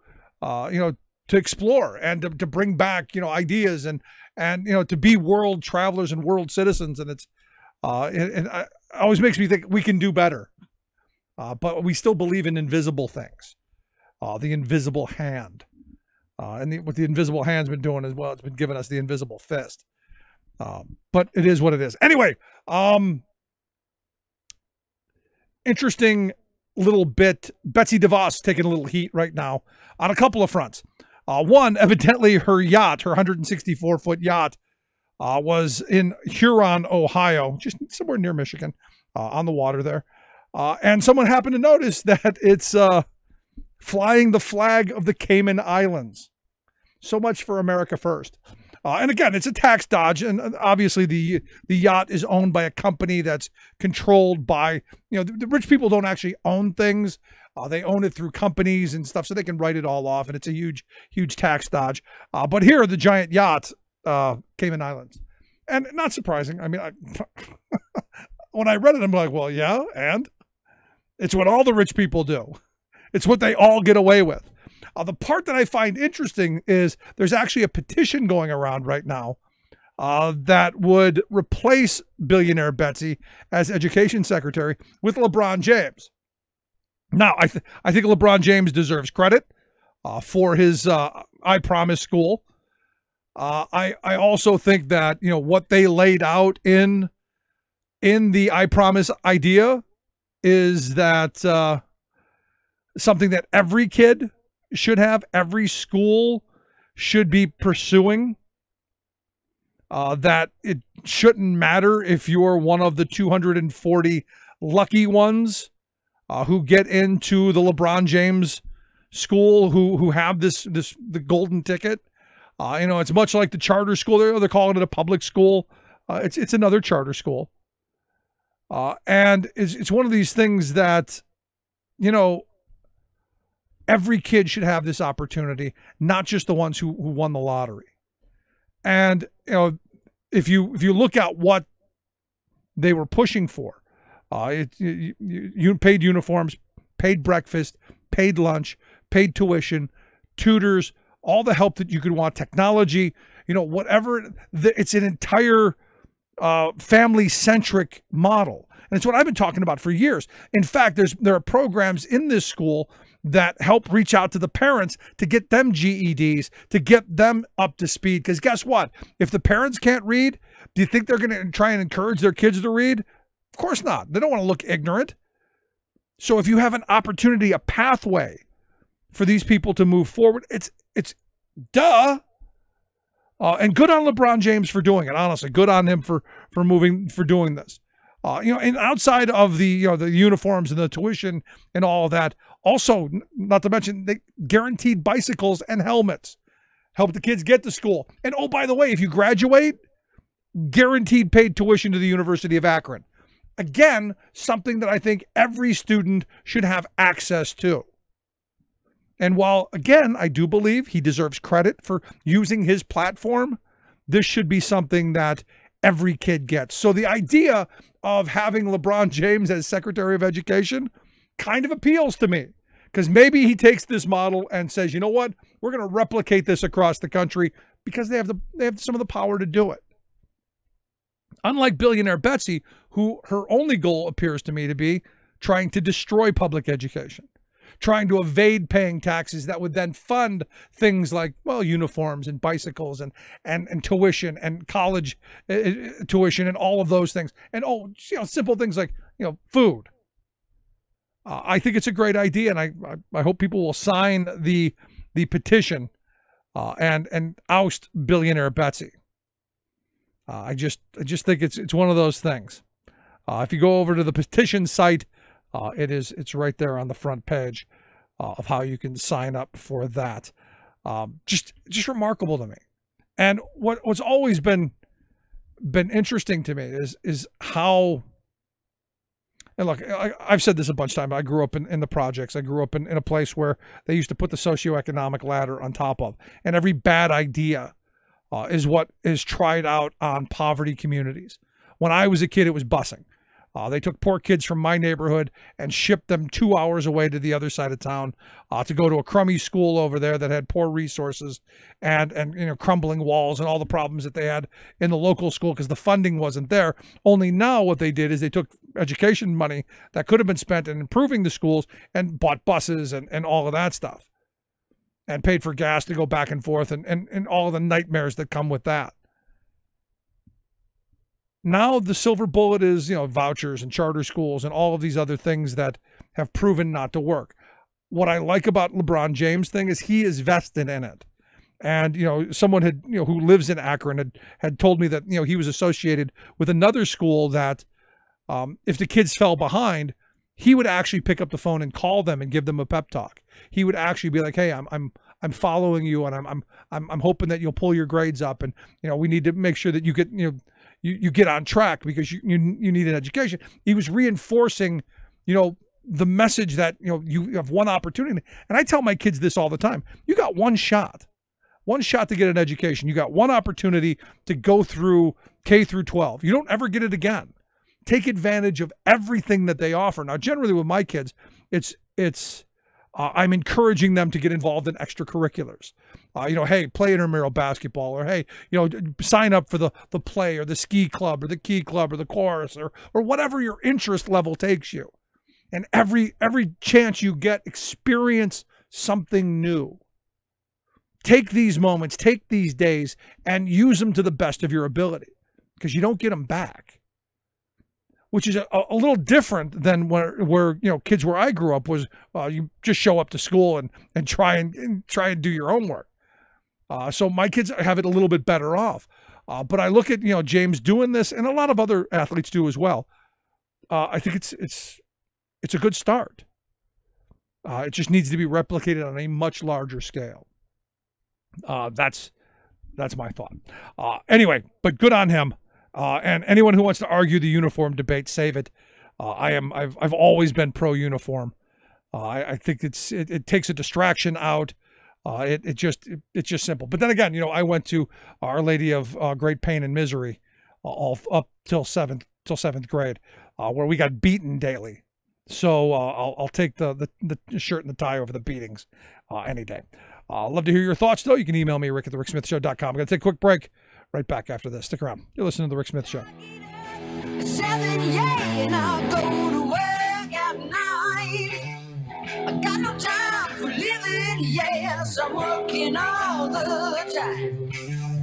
explore and to bring back, ideas and to be world travelers and world citizens. And it always makes me think we can do better. But we still believe in invisible things. The invisible hand. And what the invisible hand's been doing as well, it's been giving us the invisible fist. But it is what it is. Anyway, interesting little bit. Betsy DeVos taking a little heat right now on a couple of fronts. One, evidently her yacht, her 164-foot yacht, was in Huron, Ohio, just somewhere near Michigan, on the water there. And someone happened to notice that it's flying the flag of the Cayman Islands. So much for America first. And again, it's a tax dodge. And obviously the yacht is owned by a company that's controlled by, the rich people don't actually own things. They own it through companies and stuff, so they can write it all off. And it's a huge, huge tax dodge. But here, the giant yacht, Cayman Islands. And not surprising. I mean, when I read it, I'm like, well, yeah, and it's what all the rich people do. It's what they all get away with. The part that I find interesting is there's actually a petition going around right now that would replace billionaire Betsy as education secretary with LeBron James. Now, I think LeBron James deserves credit for his I Promise school. I also think that, what they laid out in the I Promise idea is that something that every kid should have, every school should be pursuing, that it shouldn't matter if you're one of the 240 lucky ones who get into the LeBron James school, who have the golden ticket. It's much like the charter school. They're calling it a public school. It's another charter school. And it's one of these things that, every kid should have this opportunity, not just the ones who won the lottery. And, if you look at what they were pushing for, you paid uniforms, paid breakfast, paid lunch, paid tuition, tutors, all the help that you could want, technology, whatever. It's an entire family-centric model. And it's what I've been talking about for years. In fact, there are programs in this school that help reach out to the parents to get them GEDs, to get them up to speed. Because guess what? If the parents can't read, do you think they're going to try and encourage their kids to read? Of course not. They don't want to look ignorant. So if you have an opportunity, a pathway for these people to move forward, it's duh. And good on LeBron James for doing it. Honestly, good on him for doing this. And outside of the the uniforms and the tuition and all of that, also not to mention they guaranteed bicycles and helmets, help the kids get to school. And oh, by the way, if you graduate, guaranteed paid tuition to the University of Akron. Again, something that I think every student should have access to. And while, again, I do believe he deserves credit for using his platform, this should be something that every kid gets. So the idea of having LeBron James as Secretary of Education kind of appeals to me, because maybe he takes this model and says, you know what, we're going to replicate this across the country because they have some of the power to do it. Unlike billionaire Betsy, who her only goal appears to me to be trying to destroy public education, trying to evade paying taxes that would then fund things like, well, uniforms and bicycles and tuition and college tuition and all of those things. And, simple things like, food. I think it's a great idea, and I hope people will sign the petition and oust billionaire Betsy. I just think it's one of those things. If you go over to the petition site, it's right there on the front page of how you can sign up for that. Just remarkable to me. And what's always been interesting to me is how. And look, I've said this a bunch of times. I grew up in the projects. I grew up in a place where they used to put the socioeconomic ladder on top of, and every bad idea is what is tried out on poverty communities. When I was a kid, it was busing. They took poor kids from my neighborhood and shipped them 2 hours away to the other side of town to go to a crummy school over there that had poor resources and crumbling walls and all the problems that they had in the local school because the funding wasn't there. Only now what they did is they took education money that could have been spent in improving the schools and bought buses and all of that stuff and paid for gas to go back and forth and all of the nightmares that come with that. Now the silver bullet is, vouchers and charter schools and all of these other things that have proven not to work. What I like about LeBron James thing is he is vested in it. And, someone had, who lives in Akron had told me that, he was associated with another school that if the kids fell behind, he would actually pick up the phone and call them and give them a pep talk. He would actually be like, hey, I'm following you and I'm hoping that you'll pull your grades up. And, we need to make sure that you get, you get on track because you need an education. He was reinforcing, the message that, you have one opportunity. And I tell my kids this all the time. You got one shot to get an education. You got one opportunity to go through K through 12. You don't ever get it again. Take advantage of everything that they offer. Now, generally with my kids, I'm encouraging them to get involved in extracurriculars. Hey, play intramural basketball, or hey, sign up for the play or the ski club or the key club or the chorus or whatever your interest level takes you. And every chance you get, experience something new. Take these moments, take these days, and use them to the best of your ability, because you don't get them back. Which is a little different than where kids where I grew up was you just show up to school and try and do your homework. So my kids have it a little bit better off. But I look at James doing this, and a lot of other athletes do as well. I think it's a good start. It just needs to be replicated on a much larger scale. That's my thought. Anyway, but good on him. And anyone who wants to argue the uniform debate, save it. I've always been pro uniform. I think it takes a distraction out. It's just simple. But then again, I went to Our Lady of Great Pain and Misery all up till seventh grade, where we got beaten daily. So I'll take the shirt and the tie over the beatings any day. I'd love to hear your thoughts, though. You can email me, Rick@thericksmithshow.com. I'm going to take a quick break. right back after this. Stick around. You're listening to The Rick Smith Show. 7, and I go to work at 9. I got no time for living, yes, I'm working all the time.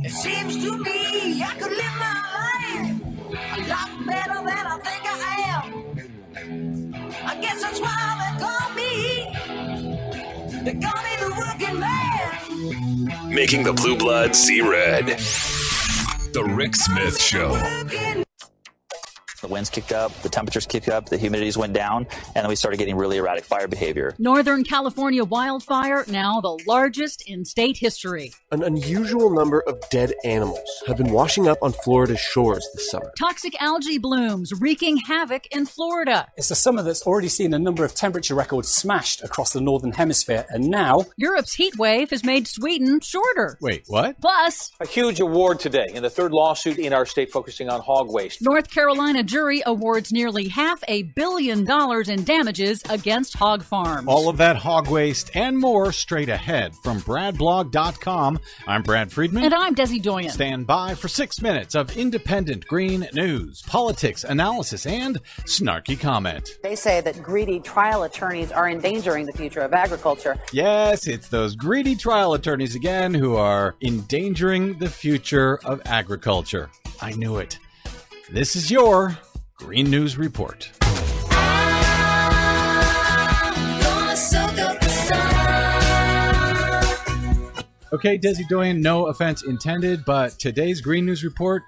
It seems to me I could live my life a lot better than I think I am. I guess that's why they call me the working man. Making the blue blood see red. The Rick Smith Show. The winds kicked up, the temperatures kicked up, the humidities went down, and then we started getting really erratic fire behavior. Northern California wildfire, now the largest in state history. An unusual number of dead animals have been washing up on Florida's shores this summer. Toxic algae blooms wreaking havoc in Florida. It's a summer that's already seen a number of temperature records smashed across the northern hemisphere, and now Europe's heat wave has made Sweden shorter. Wait, what? Plus, a huge award today in the third lawsuit in our state focusing on hog waste. North Carolina jury awards nearly $500 million in damages against hog farms. All of that hog waste and more straight ahead from BradBlog.com. I'm Brad Friedman. And I'm Desi Doyen. Stand by for 6 minutes of independent green news, politics, analysis, and snarky comment. They say that greedy trial attorneys are endangering the future of agriculture. Yes, it's those greedy trial attorneys again who are endangering the future of agriculture. I knew it. This is your Green News Report. Okay, Desi Doyen, no offense intended, but today's Green News Report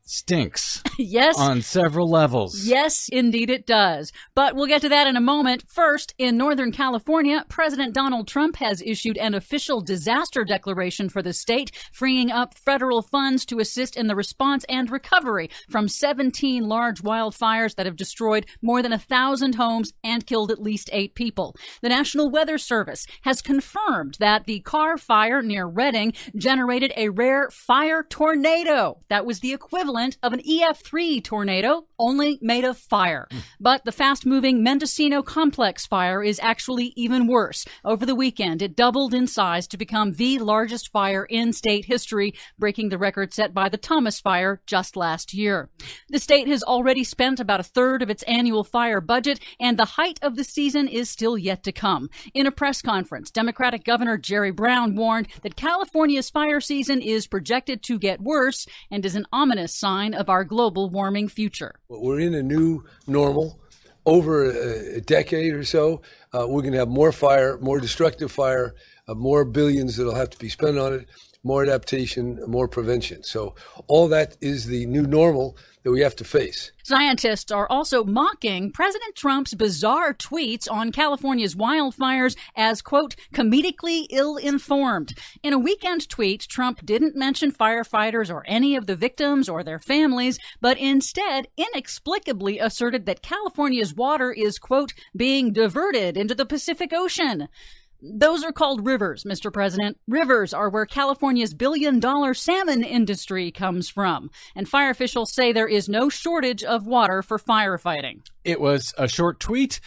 stinks. Yes. On several levels. Yes, indeed it does. But we'll get to that in a moment. First, in Northern California, President Donald Trump has issued an official disaster declaration for the state, freeing up federal funds to assist in the response and recovery from 17 large wildfires that have destroyed more than 1,000 homes and killed at least 8 people. The National Weather Service has confirmed that the Carr fire near Redding generated a rare fire tornado. That was the equivalent of an EF3 tornado, only made of fire. But the fast-moving Mendocino Complex fire is actually even worse. Over the weekend, it doubled in size to become the largest fire in state history, breaking the record set by the Thomas Fire just last year. The state has already spent about a third of its annual fire budget, and the height of the season is still yet to come. In a press conference, Democratic Governor Jerry Brown warned that California's fire season is projected to get worse and is an ominous sign of our global warming future. We're in a new normal. Over a decade or so, we're going to have more fire, more destructive fire, more billions that'll have to be spent on it, more adaptation, more prevention. So all that is the new normal that we have to face. Scientists are also mocking President Trump's bizarre tweets on California's wildfires as, quote, comedically ill-informed. In a weekend tweet, Trump didn't mention firefighters or any of the victims or their families, but instead inexplicably asserted that California's water is, quote, being diverted into the Pacific Ocean. Those are called rivers, Mr. President. Rivers are where California's billion-dollar salmon industry comes from. And fire officials say there is no shortage of water for firefighting. It was a short tweet,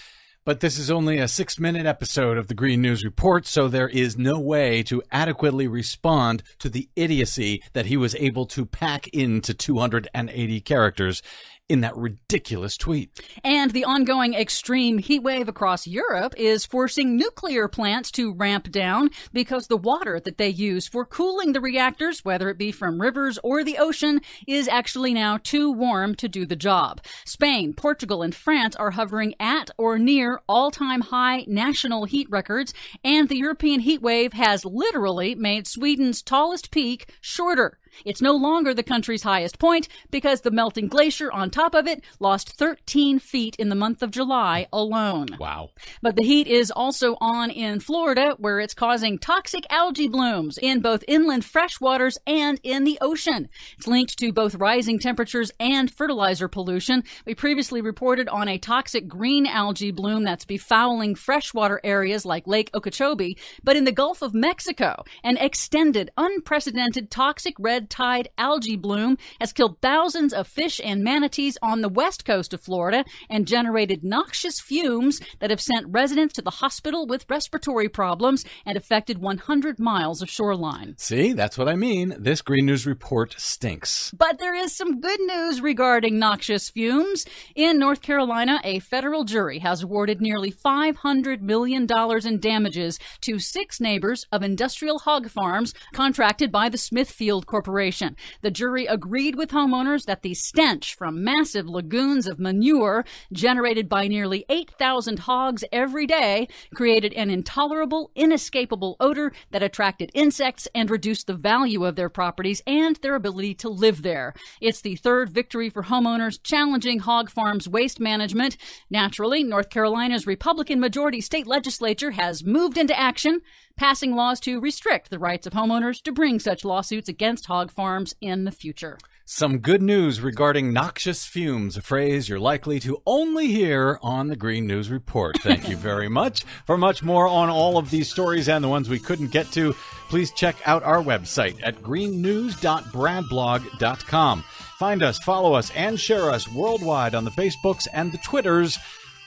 but this is only a 6-minute episode of the Green News Report, so there is no way to adequately respond to the idiocy that he was able to pack into 280 characters in that ridiculous tweet. And the ongoing extreme heat wave across Europe is forcing nuclear plants to ramp down because the water that they use for cooling the reactors, whether it be from rivers or the ocean, is actually now too warm to do the job. Spain, Portugal, and France are hovering at or near all-time high national heat records, and the European heat wave has literally made Sweden's tallest peak shorter. It's no longer the country's highest point because the melting glacier on top of it lost 13 feet in the month of July alone. Wow. But the heat is also on in Florida, where it's causing toxic algae blooms in both inland freshwaters and in the ocean. It's linked to both rising temperatures and fertilizer pollution. We previously reported on a toxic green algae bloom that's befouling freshwater areas like Lake Okeechobee. But in the Gulf of Mexico, an extended, unprecedented toxic red red tide algae bloom has killed thousands of fish and manatees on the west coast of Florida and generated noxious fumes that have sent residents to the hospital with respiratory problems and affected 100 miles of shoreline. See, that's what I mean. This Green News Report stinks. But there is some good news regarding noxious fumes. In North Carolina, a federal jury has awarded nearly $500 million in damages to 6 neighbors of industrial hog farms contracted by the Smithfield Corporation. The jury agreed with homeowners that the stench from massive lagoons of manure generated by nearly 8,000 hogs every day created an intolerable, inescapable odor that attracted insects and reduced the value of their properties and their ability to live there. It's the third victory for homeowners challenging hog farms' waste management. Naturally, North Carolina's Republican majority state legislature has moved into action, passing laws to restrict the rights of homeowners to bring such lawsuits against hog farms in the future. Some good news regarding noxious fumes, a phrase you're likely to only hear on the Green News Report. Thank you very much. For much more on all of these stories and the ones we couldn't get to, please check out our website at greennews.bradblog.com. Find us, follow us, and share us worldwide on the Facebooks and the Twitters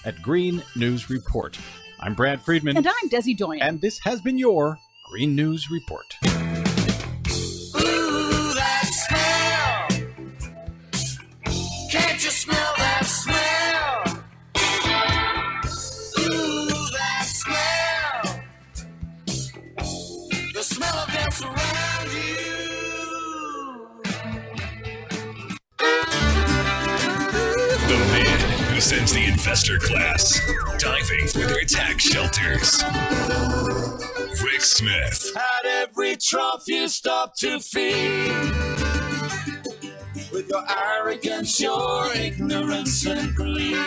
at Green News Report. I'm Brad Friedman. And I'm Desi Doyen. And this has been your Green News Report. Ooh, that smell. Can't you smell that smell? Ooh, that smell. The smell of death around you. The man who sends the investor class diving for their tax shelters. Rick Smith. At every trough you stop to feed. With your arrogance, your ignorance and greed.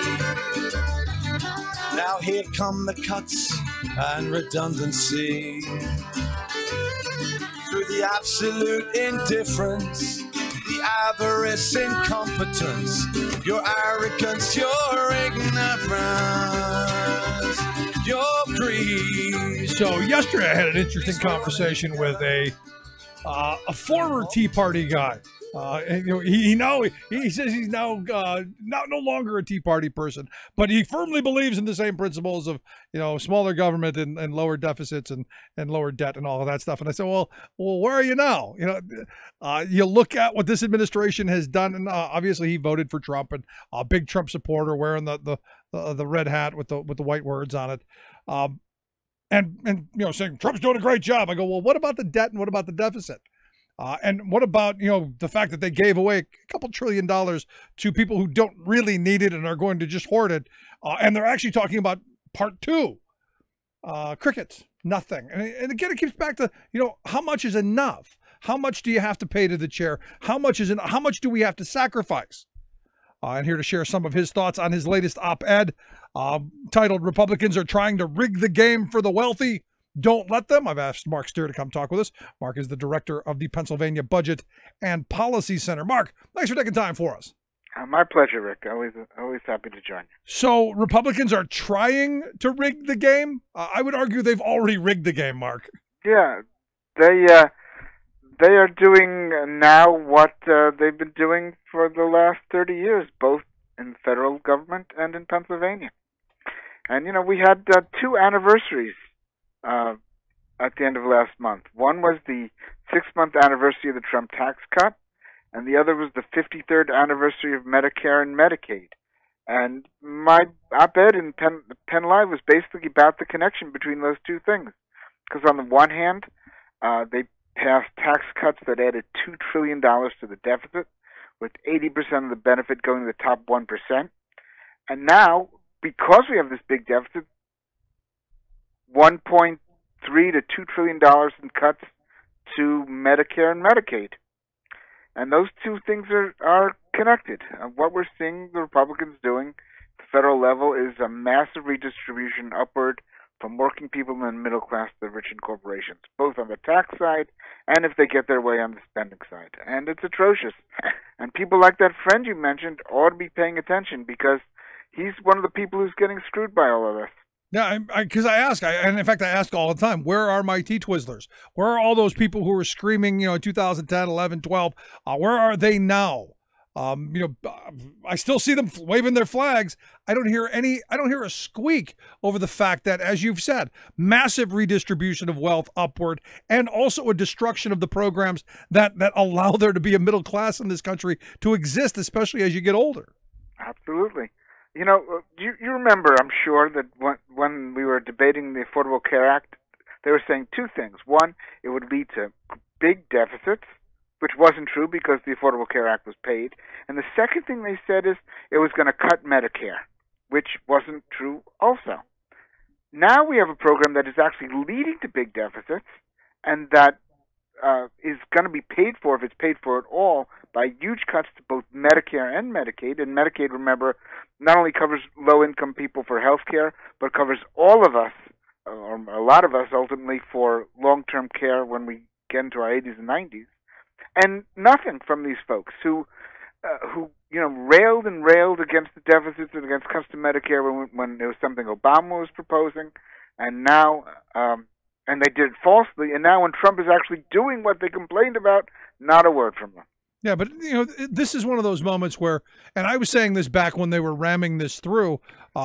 Now here come the cuts and redundancy. Through the absolute indifference, the avarice, incompetence, your arrogance, your ignorance, your greed. So yesterday I had an interesting conversation with a former Tea Party guy. And, he says he's now no longer a Tea Party person, but he firmly believes in the same principles of smaller government and lower deficits and lower debt and all of that stuff. And I said, well, where are you now? You look at what this administration has done, and obviously he voted for Trump, and a big Trump supporter wearing the red hat with the white words on it. And saying Trump's doing a great job. I go, well, what about the debt and what about the deficit? And what about, the fact that they gave away a couple $1 trillion to people who don't really need it and are going to just hoard it? And they're actually talking about part 2, crickets, nothing. And again, it keeps back to, how much is enough? How much do you have to pay to the chair? How much do we have to sacrifice? And here to share some of his thoughts on his latest op-ed titled "Republicans Are Trying to Rig the Game for the Wealthy. Don't let them." I've asked Marc Stier to come talk with us. Marc is the director of the Pennsylvania Budget and Policy Center. Marc, thanks for taking time for us. My pleasure, Rick. Always happy to join you. So Republicans are trying to rig the game? I would argue they've already rigged the game, Marc. Yeah, they are doing now what they've been doing for the last 30 years, both in federal government and in Pennsylvania. And, we had 2 anniversaries at the end of last month. One was the 6-month anniversary of the Trump tax cut, and the other was the 53rd anniversary of Medicare and Medicaid. And my op-ed in Penn Live was basically about the connection between those 2 things. Because on the one hand, they passed tax cuts that added $2 trillion to the deficit, with 80% of the benefit going to the top 1%. And now, because we have this big deficit, $1.3 to $2 trillion in cuts to Medicare and Medicaid. And those 2 things are connected. What we're seeing the Republicans doing at the federal level is a massive redistribution upward from working people and the middle class to the rich and corporations, both on the tax side and if they get their way on the spending side. And it's atrocious. And people like that friend you mentioned ought to be paying attention because he's one of the people who's getting screwed by all of this. Yeah, because I ask, and in fact, I ask all the time, where are my T-Twizzlers? Where are all those people who were screaming, in 2010, 11, 12? Where are they now? I still see them waving their flags. I don't hear a squeak over the fact that, as you've said, massive redistribution of wealth upward, and also a destruction of the programs that allow there to be a middle class in this country to exist, especially as you get older. Absolutely. You remember, I'm sure, that when we were debating the Affordable Care Act, they were saying two things. One, it would lead to big deficits, which wasn't true because the Affordable Care Act was paid. And the second thing they said is it was going to cut Medicare, which wasn't true also. Now we have a program that is actually leading to big deficits, and that is going to be paid for, if it's paid for at all, by huge cuts to both Medicare and Medicaid. And Medicaid, remember, not only covers low-income people for health care, but covers all of us, or a lot of us ultimately, for long-term care when we get into our 80s and 90s. And nothing from these folks who railed and railed against the deficits and against custom Medicare when it was something Obama was proposing, and now and they did it falsely. And now when Trump is actually doing what they complained about, not a word from them. Yeah, but this is one of those moments where, and I was saying this back when they were ramming this through,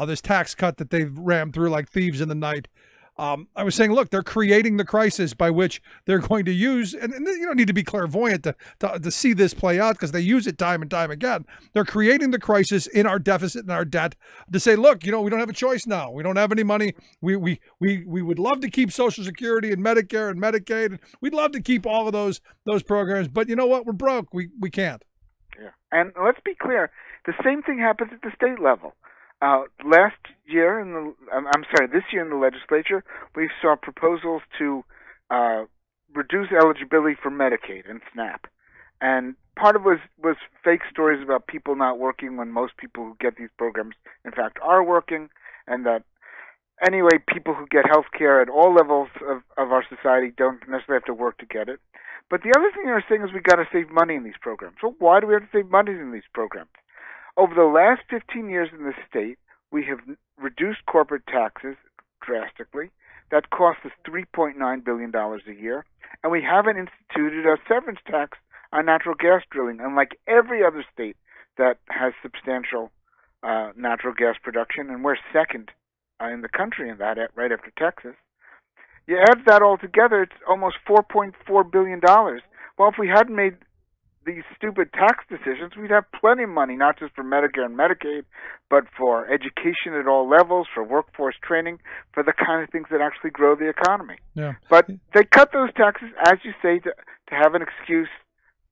this tax cut that they've rammed through like thieves in the night. I was saying, look, they're creating the crisis by which they're going to use, and you don't need to be clairvoyant to see this play out, because they use it time and time again. They're creating the crisis in our deficit and our debt to say, look, we don't have a choice now. We don't have any money. We would love to keep Social Security and Medicare and Medicaid. We'd love to keep all of those programs, but you know what? We're broke. We can't. Yeah. And let's be clear, the same thing happens at the state level. This year in the legislature, we saw proposals to reduce eligibility for Medicaid and SNAP. And part of it was fake stories about people not working when most people who get these programs, in fact, are working, and that anyway, people who get health care at all levels of our society don't necessarily have to work to get it. But the other thing they're saying is we've got to save money in these programs. Well, why do we have to save money in these programs? Over the last 15 years in this state, we have reduced corporate taxes drastically. That costs us $3.9 billion a year. And we haven't instituted a severance tax on natural gas drilling, unlike every other state that has substantial natural gas production. And we're second in the country in that, right after Texas. You add that all together, it's almost $4.4 billion. Well, if we hadn't made these stupid tax decisions, we'd have plenty of money, not just for Medicare and Medicaid, but for education at all levels, for workforce training, for the kind of things that actually grow the economy. Yeah. But they cut those taxes, as you say, to have an excuse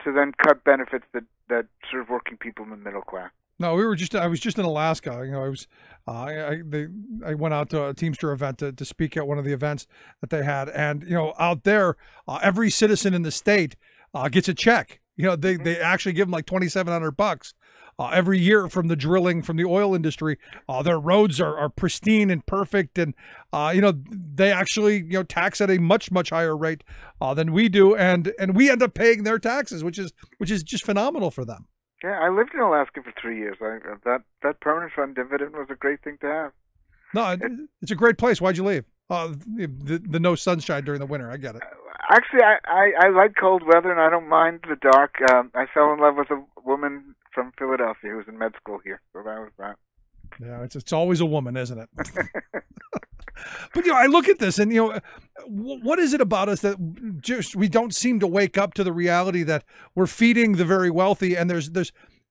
to then cut benefits that serve working people in the middle class. No, I was just in Alaska. I went out to a Teamster event to speak at one of the events that they had, and out there, every citizen in the state gets a check. They actually give them like $2,700 every year from the drilling, from the oil industry. Their roads are pristine and perfect, and they actually tax at a much higher rate than we do, and we end up paying their taxes, which is just phenomenal for them. Yeah, I lived in Alaska for 3 years. That permanent fund dividend was a great thing to have. No, it's a great place. Why'd you leave? The no sunshine during the winter. I get it. Actually, I like cold weather, and I don't mind the dark. I fell in love with a woman from Philadelphia who was in med school here, so that was that. Yeah, it's always a woman, isn't it? But I look at this, and what is it about us that just we don't seem to wake up to the reality that we're feeding the very wealthy, and there's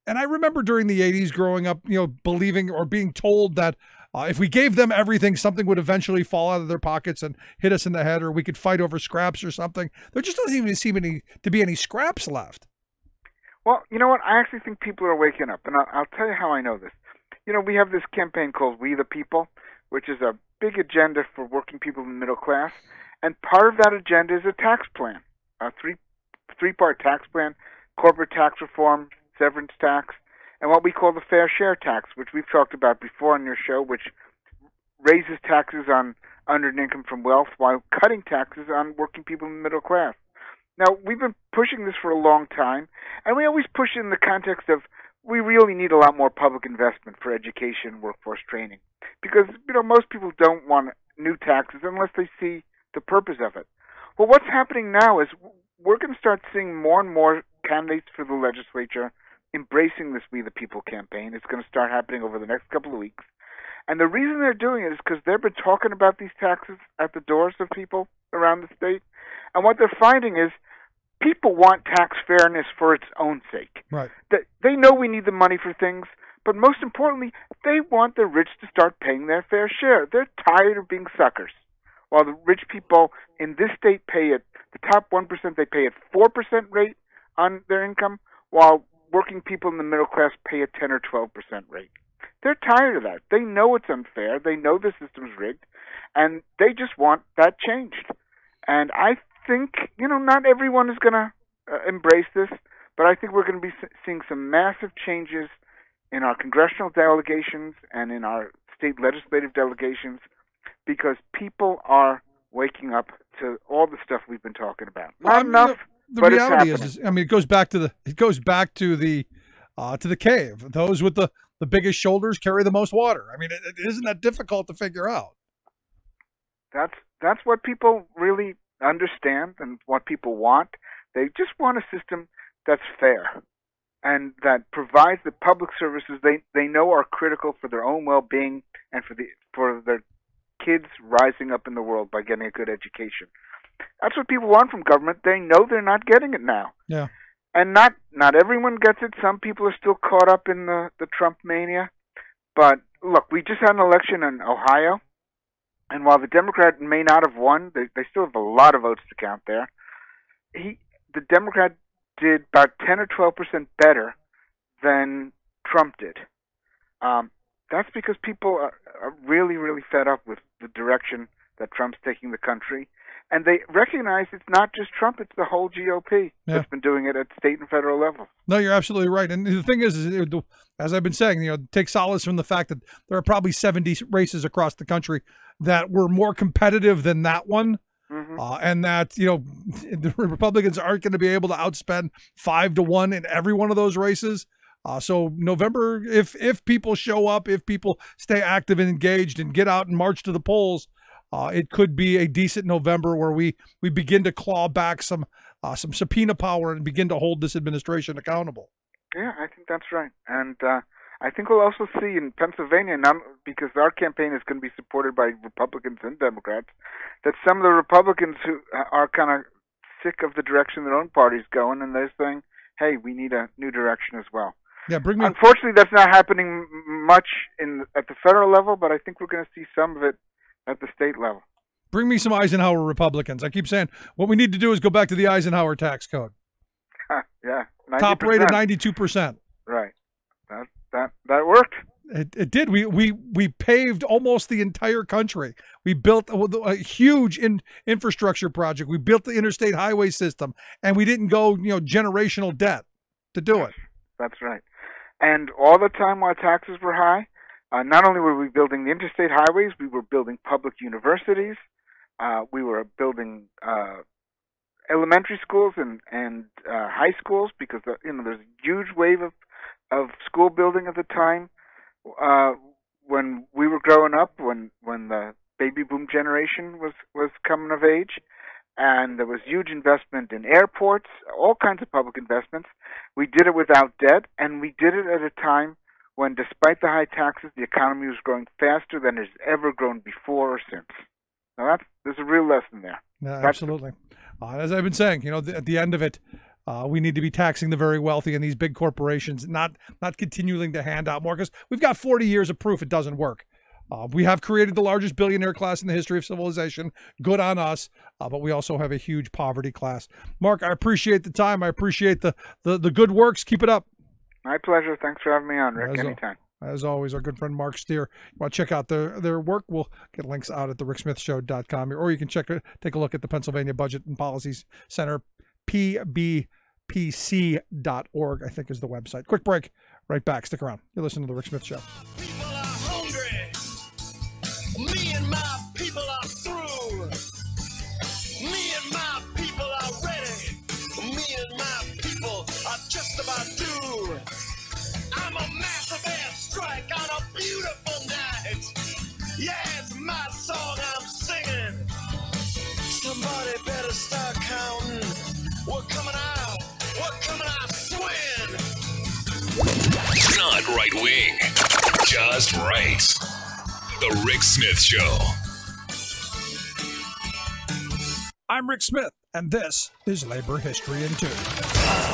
and I remember during the 80s growing up, believing or being told that if we gave them everything, something would eventually fall out of their pockets and hit us in the head, or we could fight over scraps or something. There just doesn't even seem to be any scraps left. Well, you know what? I actually think people are waking up, and I'll tell you how I know this. We have this campaign called We the People, which is a big agenda for working people in the middle class, and part of that agenda is a tax plan, a three-part tax plan: corporate tax reform, severance tax, and what we call the fair share tax, which we've talked about before on your show, which raises taxes on unearned income from wealth while cutting taxes on working people in the middle class. Now, we've been pushing this for a long time, and we always push it in the context of we really need a lot more public investment for education and workforce training, because most people don't want new taxes unless they see the purpose of it. Well, what's happening now is we're going to start seeing more and more candidates for the legislature embracing this We the People campaign. It's going to start happening over the next couple of weeks. And the reason they're doing it is because they've been talking about these taxes at the doors of people around the state. And what they're finding is people want tax fairness for its own sake. Right. They know we need the money for things, but most importantly, they want the rich to start paying their fair share. They're tired of being suckers. While the rich people in this state pay at the top 1%, they pay at 4% rate on their income, while working people in the middle class pay a 10 or 12% rate. They're tired of that. They know it's unfair. They know the system's rigged, and they just want that changed. And I think, not everyone is going to embrace this, but I think we're going to be seeing some massive changes in our congressional delegations and in our state legislative delegations, because people are waking up to all the stuff we've been talking about. Not enough, the but reality it's happening. it goes back to the cave. Those with the biggest shoulders carry the most water. I mean, it isn't that difficult to figure out. That's what people really understand and what people want. They just want a system that's fair and that provides the public services they know are critical for their own well-being and for their kids rising up in the world by getting a good education. That's what people want from government. They know they're not getting it now. Yeah. And not everyone gets it. Some people are still caught up in the Trump mania. But look, we just had an election in Ohio, and while the Democrat may not have won, they still have a lot of votes to count there. The Democrat did about 10 or 12% better than Trump did. That's because people are really, really fed up with the direction that Trump's taking the country. And they recognize it's not just Trump, it's the whole GOP that's been doing it at state and federal level. No, you're absolutely right. And the thing is, as I've been saying, take solace from the fact that there are probably 70 races across the country that were more competitive than that one. Mm-hmm. And that, the Republicans aren't going to be able to outspend 5-1 in every one of those races. So November, if people show up, if people stay active and engaged and get out and march to the polls, it could be a decent November where we begin to claw back some subpoena power and begin to hold this administration accountable. Yeah, I think that's right. And I think we'll also see in Pennsylvania, because our campaign is going to be supported by Republicans and Democrats, that some of the Republicans who are kind of sick of the direction their own party's going, and they're saying, hey, we need a new direction as well. Yeah, Unfortunately, that's not happening much at the federal level, but I think we're going to see some of it at the state level. Bring me some Eisenhower Republicans. I keep saying what we need to do is go back to the Eisenhower tax code. Yeah, 90%. Top rate of 92%. Right. That worked. It did. We paved almost the entire country. We built a huge infrastructure project. We built the interstate highway system, and we didn't go generational debt to do it. That's right. And all the time while taxes were high, not only were we building the interstate highways, we were building public universities. We were building elementary schools and high schools, because there's a huge wave of school building at the time. When we were growing up, when the baby boom generation was coming of age, and there was huge investment in airports, all kinds of public investments. We did it without debt, and we did it at a time when, despite the high taxes, the economy was growing faster than it's ever grown before or since. Now there's a real lesson there. Yeah, absolutely. As I've been saying, at the end of it, we need to be taxing the very wealthy and these big corporations, not continuing to hand out more, because we've got 40 years of proof it doesn't work. We have created the largest billionaire class in the history of civilization. Good on us. But we also have a huge poverty class. Marc, I appreciate the time. I appreciate the good works. Keep it up. My pleasure. Thanks for having me on, Rick. Anytime. As always, our good friend Marc Stier. You want to check out their work? We'll get links out at thericksmithshow.com, or you can take a look at the Pennsylvania Budget and Policies Center, pbpc.org, I think is the website. Quick break. Right back. Stick around. You're listening to The Rick Smith Show. Me and my people are through. Me and my people are ready. Me and my people are just about due. just right. The Rick Smith Show. I'm Rick Smith, and this is Labor History in 2.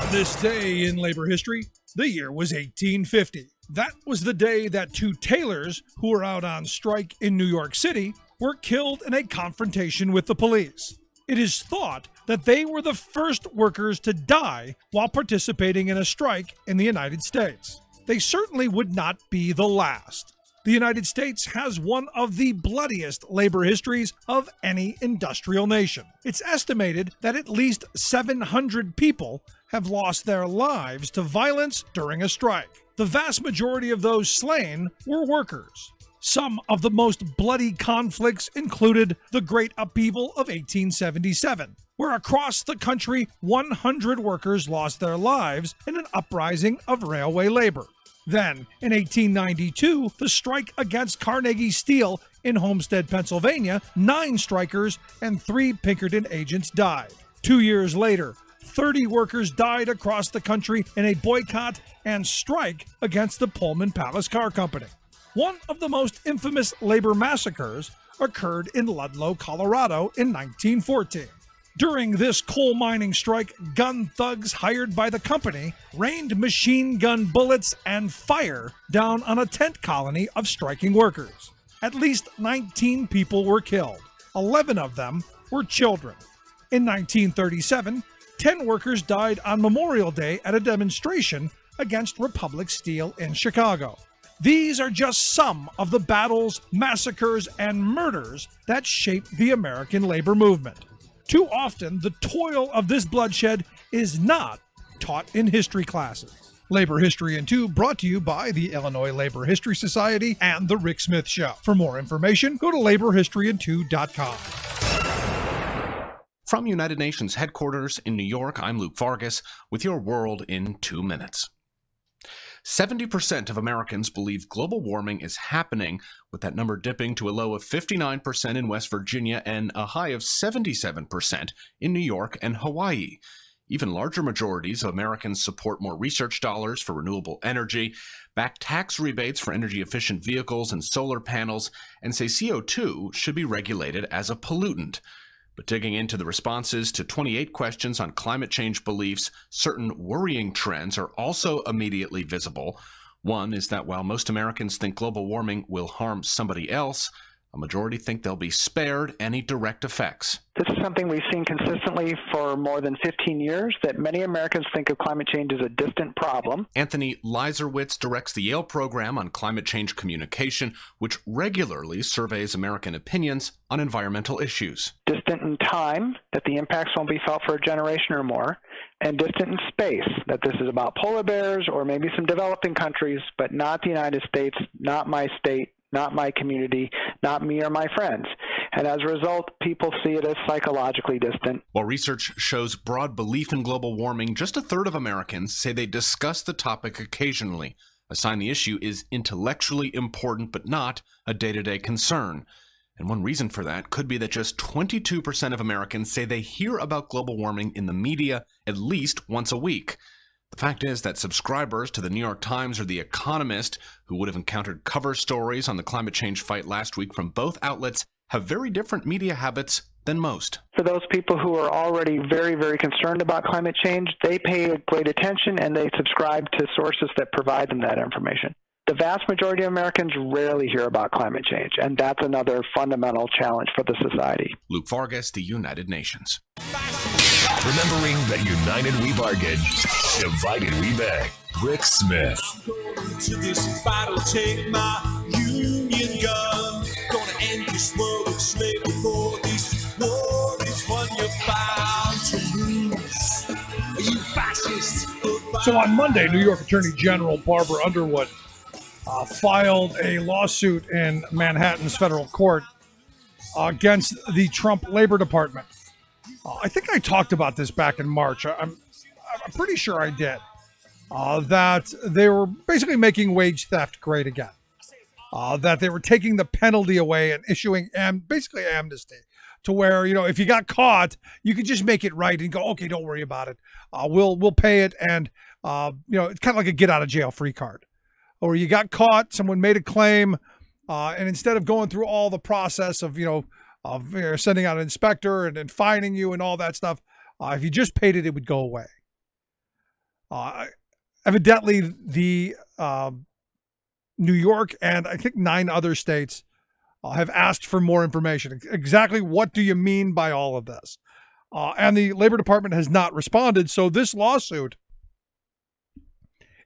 On this day in labor history, the year was 1850. That was the day that two tailors who were out on strike in New York City were killed in a confrontation with the police. It is thought that they were the first workers to die while participating in a strike in the United States. They certainly would not be the last. The United States has one of the bloodiest labor histories of any industrial nation. It's estimated that at least 700 people have lost their lives to violence during a strike. The vast majority of those slain were workers. Some of the most bloody conflicts included the Great Upheaval of 1877, where across the country 100 workers lost their lives in an uprising of railway labor. Then, in 1892, the strike against Carnegie Steel in Homestead, Pennsylvania, 9 strikers and 3 Pinkerton agents died. 2 years later, 30 workers died across the country in a boycott and strike against the Pullman Palace Car Company. One of the most infamous labor massacres occurred in Ludlow, Colorado in 1914. During this coal mining strike, gun thugs hired by the company rained machine gun bullets and fire down on a tent colony of striking workers. At least 19 people were killed. 11 of them were children. In 1937, 10 workers died on Memorial Day at a demonstration against Republic Steel in Chicago. These are just some of the battles, massacres, and murders that shaped the American labor movement. Too often, the toil of this bloodshed is not taught in history classes. Labor History in 2 brought to you by the Illinois Labor History Society and The Rick Smith Show. For more information, go to laborhistoryin2.com. From United Nations headquarters in New York, I'm Luke Vargas with your world in 2 minutes. 70% of Americans believe global warming is happening, with that number dipping to a low of 59% in West Virginia and a high of 77% in New York and Hawaii. Even larger majorities of Americans support more research dollars for renewable energy, back tax rebates for energy-efficient vehicles and solar panels, and say CO2 should be regulated as a pollutant. But digging into the responses to 28 questions on climate change beliefs, certain worrying trends are also immediately visible. One is that while most Americans think global warming will harm somebody else, a majority think they'll be spared any direct effects. This is something we've seen consistently for more than 15 years, that many Americans think of climate change as a distant problem. Anthony Leiserowitz directs the Yale program on climate change communication, which regularly surveys American opinions on environmental issues. Distant in time, that the impacts won't be felt for a generation or more, and distant in space, that this is about polar bears or maybe some developing countries, but not the United States, not my state, not my community, not me or my friends. And as a result, people see it as psychologically distant. While research shows broad belief in global warming, just a third of Americans say they discuss the topic occasionally, a sign the issue is intellectually important but not a day-to-day concern. And one reason for that could be that just 22% of Americans say they hear about global warming in the media at least once a week. The fact is that subscribers to the New York Times or The Economist, who would have encountered cover stories on the climate change fight last week from both outlets, have very different media habits than most. For those people who are already very, very concerned about climate change, they pay great attention and they subscribe to sources that provide them that information. The vast majority of Americans rarely hear about climate change, and that's another fundamental challenge for the society. Luke Vargas, The United Nations. Remembering that united we bargain, divided we beg. Rick Smith. To this battle, take my union gun. Gonna end this world of slavery, for this war is one you're bound to lose. You fascists. So on Monday, New York Attorney General Barbara Underwood filed a lawsuit in Manhattan's federal court against the Trump Labor Department. I think I talked about this back in March. I'm pretty sure I did. That they were basically making wage theft great again. That they were taking the penalty away and issuing basically amnesty, to where, you know, if you got caught, you could just make it right and go, okay, don't worry about it. We'll pay it, and you know, it's kind of like a get out of jail free card. or you got caught, someone made a claim, and instead of going through all the process of, sending out an inspector and fining you and all that stuff, if you just paid it, it would go away. Evidently, the New York and I think 9 other states have asked for more information. Exactly what do you mean by all of this? And the Labor Department has not responded. So this lawsuit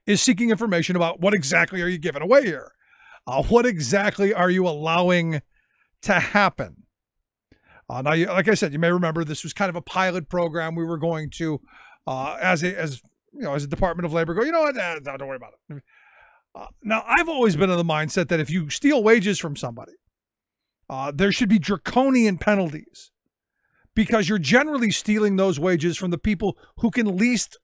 is seeking information about what exactly are you giving away here? What exactly are you allowing to happen? Now, like I said, you may remember this was kind of a pilot program. We were going to, as a Department of Labor, go, you know what? Don't worry about it. Now, I've always been of the mindset that if you steal wages from somebody, there should be draconian penalties, because you're generally stealing those wages from the people who can least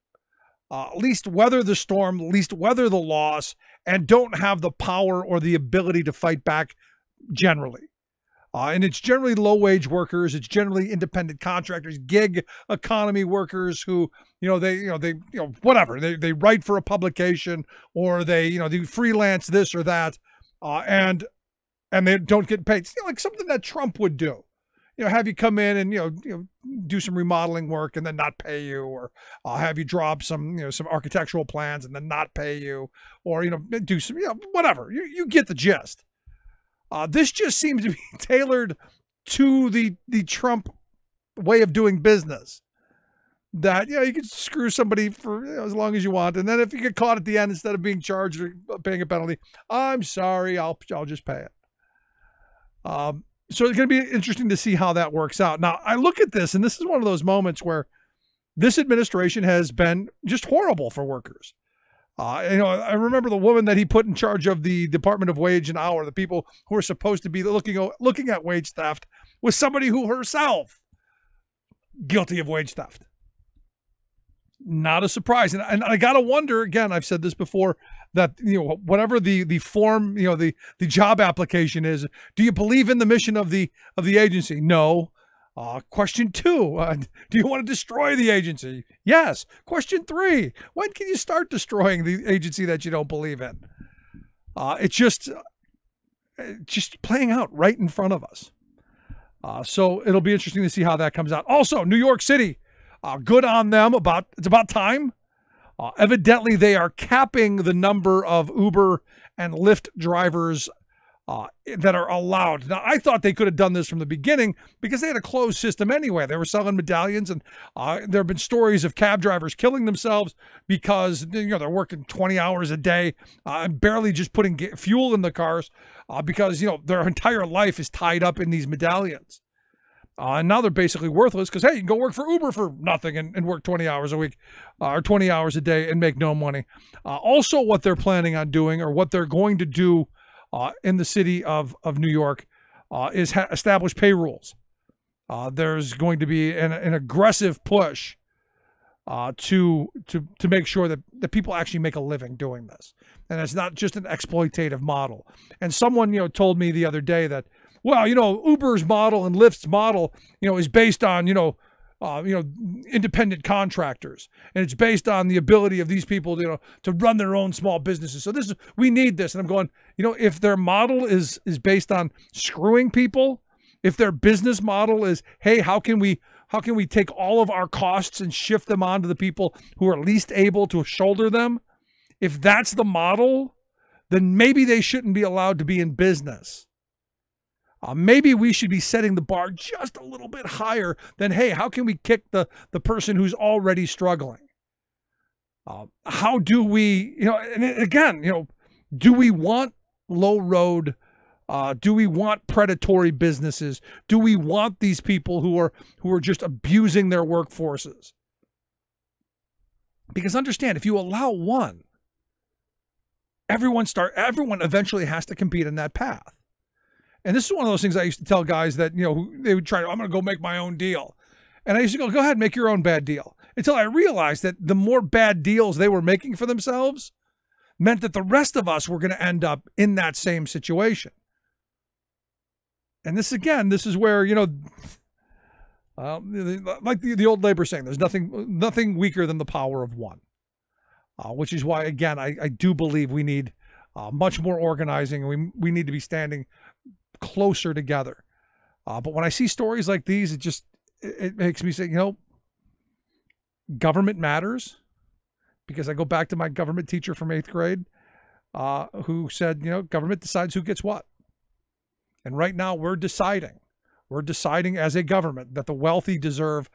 weather the storm, least weather the loss, and don't have the power or the ability to fight back generally. And it's generally low-wage workers. It's generally independent contractors, gig economy workers who, whatever. They write for a publication, or they freelance this or that, and they don't get paid. It's like something that Trump would do. Have you come in and do some remodeling work and then not pay you, or have you draw up some architectural plans and then not pay you, or do some whatever. You get the gist. This just seems to be tailored to the Trump way of doing business. That you can screw somebody for as long as you want, and then if you get caught at the end, instead of being charged or paying a penalty, I'm sorry, I'll just pay it. So it's going to be interesting to see how that works out. Now, I look at this, and this is one of those moments where this administration has been just horrible for workers. I remember the woman that he put in charge of the Department of Wage and Hour, the people who are supposed to be looking at wage theft, was somebody who herself guilty of wage theft. Not a surprise. And I got to wonder, again, I've said this before, that, whatever the form, the job application is, do you believe in the mission of the agency? No. Question 2, do you want to destroy the agency? Yes. Question 3, when can you start destroying the agency that you don't believe in? It's just playing out right in front of us. So it'll be interesting to see how that comes out. Also, New York City, good on them. It's about time. Evidently, they are capping the number of Uber and Lyft drivers that are allowed. Now, I thought they could have done this from the beginning because they had a closed system anyway. They were selling medallions, and there have been stories of cab drivers killing themselves because they're working 20 hours a day and barely just putting fuel in the cars because their entire life is tied up in these medallions. And now they're basically worthless because, hey, you can go work for Uber for nothing and work 20 hours a week or 20 hours a day and make no money. Also, what they're planning on doing, or what they're going to do in the city of New York, is establish pay rules. There's going to be an aggressive push to make sure that people actually make a living doing this. And it's not just an exploitative model. And someone, told me the other day that, well, Uber's model and Lyft's model, is based on, independent contractors, and it's based on the ability of these people, to run their own small businesses. So we need this. And I'm going, if their model is based on screwing people, if their business model is, hey, how can we take all of our costs and shift them onto the people who are least able to shoulder them? If that's the model, then maybe they shouldn't be allowed to be in business. Maybe we should be setting the bar just a little bit higher than, hey, how can we kick the person who's already struggling? How do we, and again, do we want low road? Do we want predatory businesses? Do we want these people who are just abusing their workforces? Because understand, if you allow one, everyone eventually has to compete in that path. And this is one of those things I used to tell guys that, they would try, I'm going to go make my own deal. And I used to go ahead, make your own bad deal. Until I realized that the more bad deals they were making for themselves meant that the rest of us were going to end up in that same situation. And this is where, like the old labor saying, there's nothing weaker than the power of one. Which is why, again, I do believe we need much more organizing, and we need to be standing closer together. But when I see stories like these, it makes me say, government matters, because I go back to my government teacher from 8th grade who said, government decides who gets what. And right now we're deciding as a government that the wealthy deserve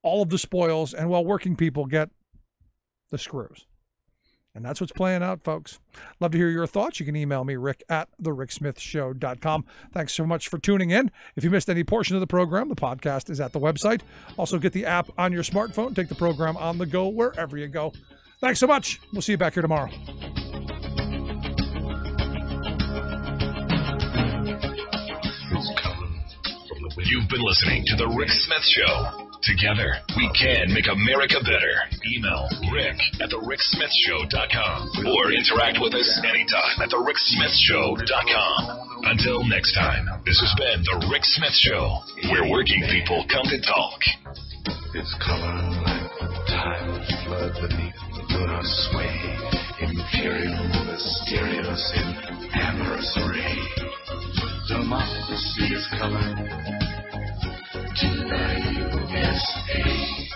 all of the spoils, and while working people get the screws. And that's what's playing out, folks. Love to hear your thoughts. You can email me, rick@thericksmithshow.com. Thanks so much for tuning in. If you missed any portion of the program, the podcast is at the website. Also, get the app on your smartphone. Take the program on the go wherever you go. Thanks so much. We'll see you back here tomorrow. You've been listening to The Rick Smith Show. Together, we can make America better. Email rick@thericksmithshow.com or interact with us anytime at thericksmithshow.com. Until next time, this has been The Rick Smith Show, where working people come to talk. Its color like tide flood beneath the lunar sway, imperial, mysterious, in amorous ray. Democracy is color to the USA.